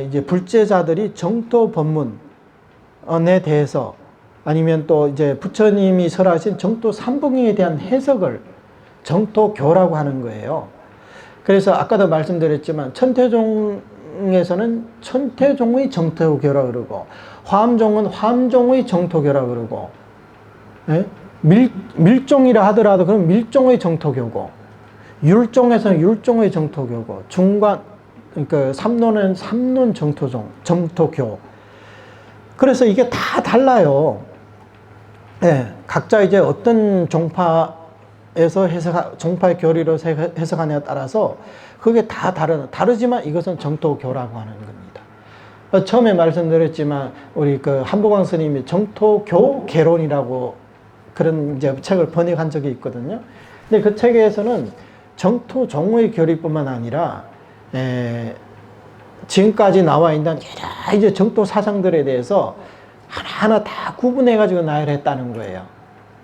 이제 불제자들이 정토 법문에 대해서 아니면 또 이제 부처님이 설하신 정토 삼부경에 대한 해석을 정토교라고 하는 거예요. 그래서 아까도 말씀드렸지만 천태종에서는 천태종의 정토교라고 그러고, 화엄종은 화엄종의 정토교라고 그러고, 밀종이라 하더라도 그럼 밀종의 정토교고, 율종에서는 율종의 정토교고, 중간 그러니까 삼론은 삼론 정토교. 그래서 이게 다 달라요. 각자 이제 어떤 종파에서 종파의 교리로 해석하냐에 따라서 그게 다 다르지만 이것은 정토교라고 하는 겁니다. 처음에 말씀드렸지만 우리 그 한보광 스님이 정토교 개론이라고 그런 이제 책을 번역한 적이 있거든요. 근데 그 책에서는 정토종의 교리뿐만 아니라 지금까지 나와 있는 여러 이제 정토 사상들에 대해서 하나하나 다 구분해가지고 나열했다는 거예요.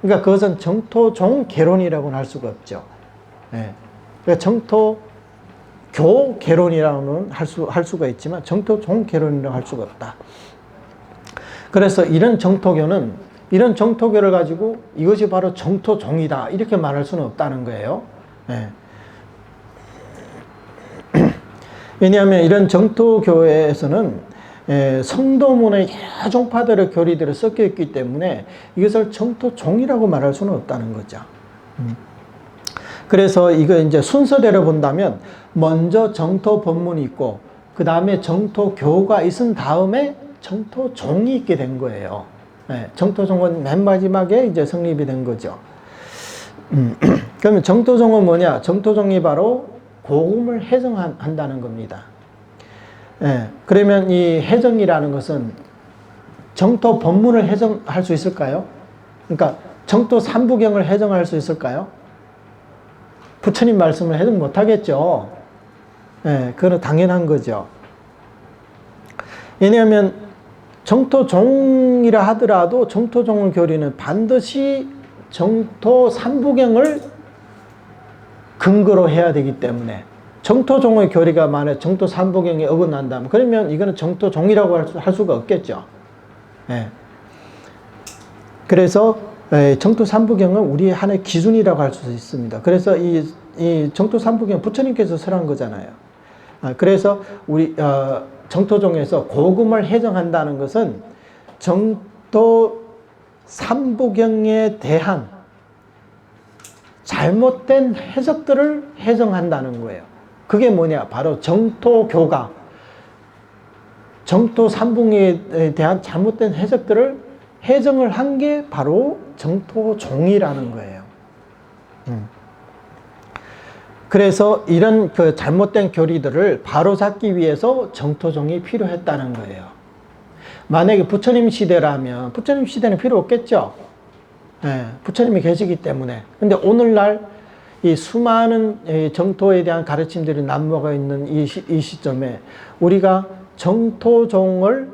그러니까 그것은 정토종 개론이라고는 할 수가 없죠. 예. 그러니까 정토교 개론이라고는 할 수가 있지만 정토종 개론이라고 할 수가 없다. 그래서 이런 정토교를 가지고 이것이 바로 정토종이다 이렇게 말할 수는 없다는 거예요. 예. 왜냐하면 이런 정토교회에서는 성도문의 여러 종파들의 교리들이 섞여 있기 때문에 이것을 정토종이라고 말할 수는 없다는 거죠. 그래서 이거 이제 순서대로 본다면 먼저 정토 법문이 있고 그 다음에 정토교가 있은 다음에 정토종이 있게 된 거예요. 정토종은 맨 마지막에 이제 성립이 된 거죠. 그러면 정토종은 뭐냐? 정토종이 바로 복음을 해정한다는 겁니다. 그러면 이 해정이라는 것은 정토 법문을 해정할 수 있을까요? 그러니까 정토 삼부경을 해정할 수 있을까요? 부처님 말씀을 해정 못하겠죠. 그건 당연한 거죠. 왜냐하면 정토종이라 하더라도 정토종 교리는 반드시 정토 삼부경을 근거로 해야 되기 때문에 정토종의 교리가 만약 정토 삼부경에 어긋난다면 그러면 이거는 정토종이라고 할 수가 없겠죠. 그래서 정토 삼부경은 우리의 하나의 기준이라고 할 수 있습니다. 그래서 이 정토 삼부경 부처님께서 설한 거잖아요. 그래서 우리 정토종에서 복음을 해정한다는 것은 정토 삼부경에 대한 잘못된 해석들을 해정한다는 거예요. 그게 뭐냐? 바로 정토교가 정토 삼부경에 대한 잘못된 해석들을 해정을 한 게 바로 정토종이라는 거예요. 그래서 이런 그 잘못된 교리들을 바로잡기 위해서 정토종이 필요했다는 거예요. 만약에 부처님 시대라면 부처님 시대는 필요 없겠죠. 부처님이 계시기 때문에. 근데 오늘날 이 수많은 정토에 대한 가르침들이 난무가 있는 이 시점에 우리가 정토종의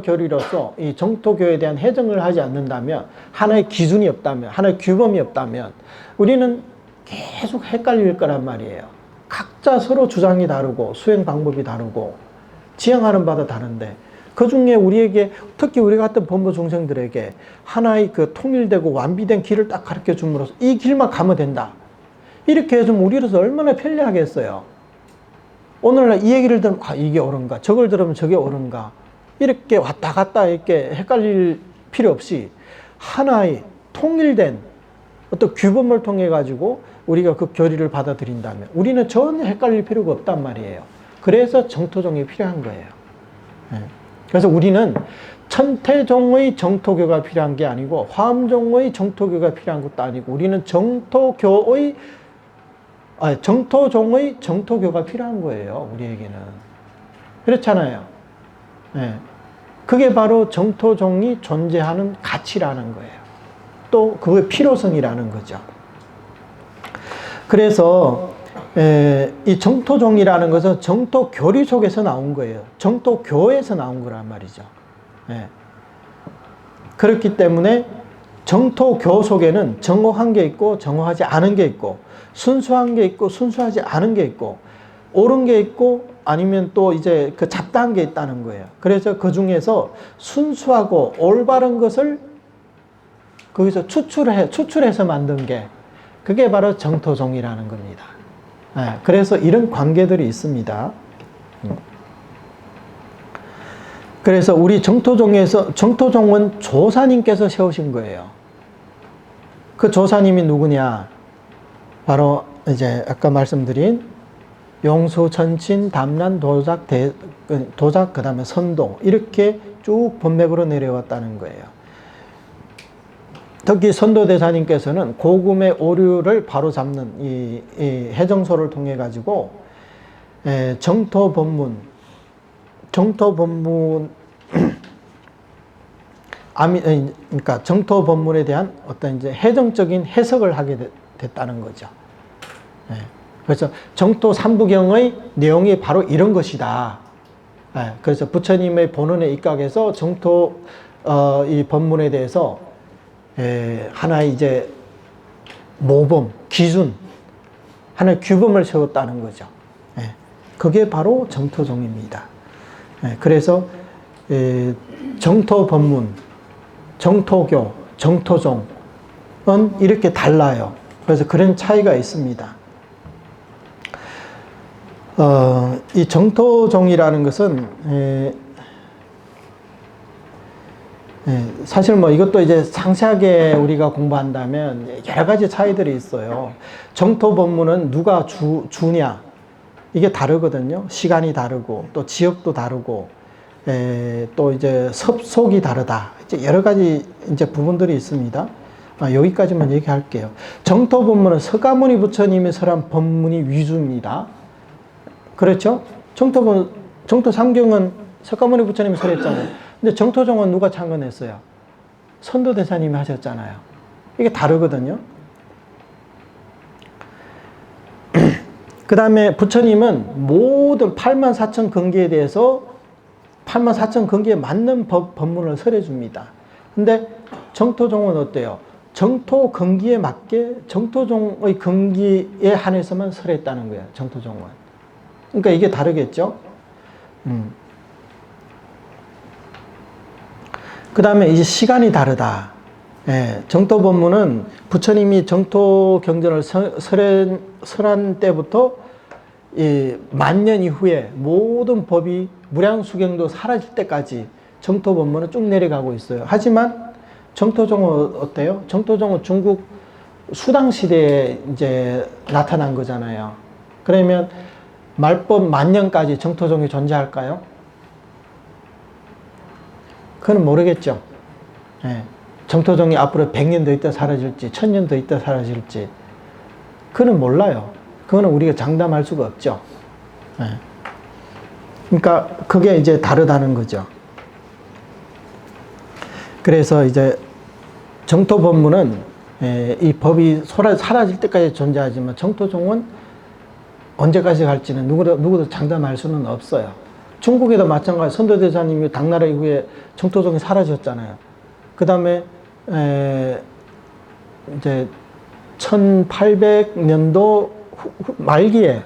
교리로서 이 정토교에 대한 해정을 하지 않는다면, 하나의 기준이 없다면, 하나의 규범이 없다면 우리는 계속 헷갈릴 거란 말이에요. 각자 서로 주장이 다르고 수행 방법이 다르고 지향하는 바도 다른데 그 중에 우리에게, 특히 우리 같은 범부 중생들에게 하나의 그 통일되고 완비된 길을 딱 가르쳐 줌으로써 이 길만 가면 된다, 이렇게 해주면 우리로서 얼마나 편리하겠어요. 오늘날 이 얘기를 들으면 이게 옳은가, 저걸 들으면 저게 옳은가, 이렇게 왔다 갔다 이렇게 헷갈릴 필요 없이 하나의 통일된 어떤 규범을 통해 가지고 우리가 그 교리를 받아들인다면 우리는 전혀 헷갈릴 필요가 없단 말이에요. 그래서 정토종이 필요한 거예요. 그래서 우리는 천태종의 정토교가 필요한 게 아니고 화엄종의 정토교가 필요한 것도 아니고 우리는 정토종의 정토교가 필요한 거예요. 우리에게는. 그렇잖아요. 그게 바로 정토종이 존재하는 가치라는 거예요. 또 그의 필요성이라는 거죠. 그래서 이 정토종이라는 것은 정토교리 속에서 나온 거예요. 정토교에서 나온 거란 말이죠. 그렇기 때문에 정토교 속에는 정확한 게 있고 정확하지 않은 게 있고, 순수한 게 있고 순수하지 않은 게 있고, 옳은 게 있고 아니면 또 이제 그 잡다한 게 있다는 거예요. 그래서 그 중에서 순수하고 올바른 것을 거기서 추출해서 만든 게, 그게 바로 정토종이라는 겁니다. 그래서 이런 관계들이 있습니다. 그래서 우리 정토종은 조사님께서 세우신 거예요. 그 조사님이 누구냐? 바로 이제 아까 말씀드린 용수, 천친, 담란, 도작, 그 다음에 선동, 이렇게 쭉 법맥으로 내려왔다는 거예요. 특히 선도대사님께서는 고금의 오류를 바로잡는 이 해정소를 통해 가지고 정토법문 그러니까 정토법문에 대한 어떤 이제 해정적인 해석을 하게 됐다는 거죠. 그래서 정토 삼부경의 내용이 바로 이런 것이다. 그래서 부처님의 본원에 입각해서 정토 이 법문에 대해서 하나의 이제 모범, 기준, 하나의 규범을 세웠다는 거죠. 그게 바로 정토종입니다. 그래서 정토법문, 정토교, 정토종은 이렇게 달라요. 그래서 그런 차이가 있습니다. 이 정토종이라는 것은 사실 뭐 이것도 이제 상세하게 우리가 공부한다면 여러 가지 차이들이 있어요. 정토법문은 누가 주냐 이게 다르거든요. 시간이 다르고 또 지역도 다르고 또 이제 섭속이 다르다. 이제 여러 가지 이제 부분들이 있습니다. 여기까지만 얘기할게요. 정토법문은 서가모니 부처님이 설한 법문이 위주입니다. 그렇죠? 정토삼경은 서가모니 부처님이 설했잖아요. 근데 정토종은 누가 창건했어요? 선도대사님이 하셨잖아요. 이게 다르거든요. 그 다음에 부처님은 모든 84,000 근기에 대해서 84,000 근기에 맞는 법문을 설해줍니다. 근데 정토종은 어때요? 정토 근기에 맞게 정토종의 근기에 한해서만 설했다는 거예요. 정토종은. 그러니까 이게 다르겠죠? 그 다음에 이제 시간이 다르다. 정토법문은 부처님이 정토경전을 설한 때부터 이 만년 이후에 모든 법이 무량수경도 사라질 때까지 정토법문은 쭉 내려가고 있어요. 하지만 정토종은 어때요? 정토종은 중국 수당시대에 이제 나타난 거잖아요. 그러면 말법 만년까지 정토종이 존재할까요? 그건 모르겠죠. 정토종이 앞으로 100년 더 있다 사라질지 1000년 더 있다 사라질지 그건 몰라요. 그거는 우리가 장담할 수가 없죠. 그러니까 그게 이제 다르다는 거죠. 그래서 이제 정토법문은 이 법이 사라질 때까지 존재하지만 정토종은 언제까지 갈지는 누구도 장담할 수는 없어요. 중국에도 마찬가지. 선도대사님이 당나라 이후에 정토종이 사라졌잖아요. 그 다음에 이제 1800년도 말기에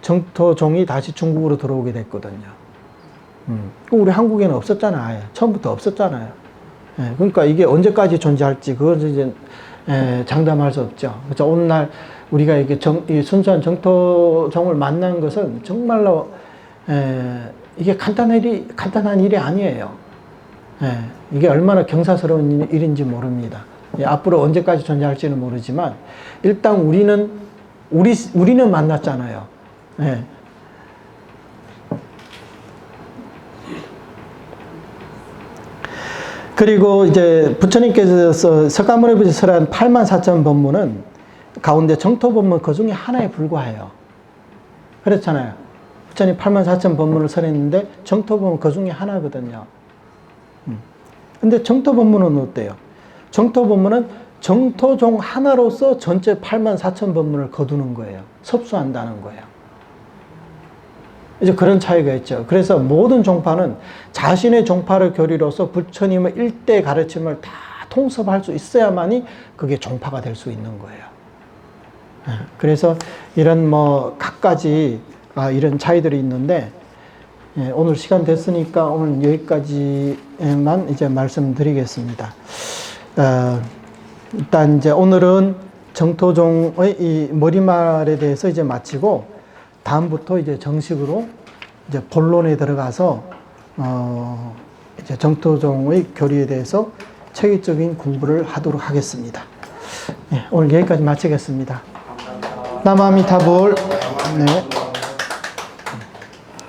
정토종이 다시 중국으로 들어오게 됐거든요. 우리 한국에는 없었잖아요. 아예. 처음부터 없었잖아요. 그러니까 이게 언제까지 존재할지 그건 이제 장담할 수 없죠. 그래서 오늘날 우리가 이게 이 순수한 정토종을 만난 것은 정말로 이게 간단한 일이 아니에요. 이게 얼마나 경사스러운 일인지 모릅니다. 앞으로 언제까지 존재할지는 모르지만 일단 우리는 만났잖아요. 그리고 이제 부처님께서 석가모니 부처 설한 84,000 법문은 가운데 정토법문 그 중에 하나에 불과해요. 그렇잖아요. 부처님 84,000 법문을 설했는데 정토법문 그 중에 하나거든요. 근데 정토법문은 어때요? 정토법문은 정토종 하나로서 전체 84,000 법문을 거두는 거예요. 섭수한다는 거예요. 이제 그런 차이가 있죠. 그래서 모든 종파는 자신의 종파를 교리로서 부처님의 일대 가르침을 다 통섭할 수 있어야만이 그게 종파가 될 수 있는 거예요. 그래서 이런 각가지 이런 차이들이 있는데 오늘 시간 됐으니까 오늘 여기까지만 이제 말씀드리겠습니다. 일단 이제 오늘은 정토종의 이 머리말에 대해서 이제 마치고 다음부터 이제 정식으로 이제 본론에 들어가서 이제 정토종의 교리에 대해서 체계적인 공부를 하도록 하겠습니다. 오늘 여기까지 마치겠습니다. 남아미타불. 네.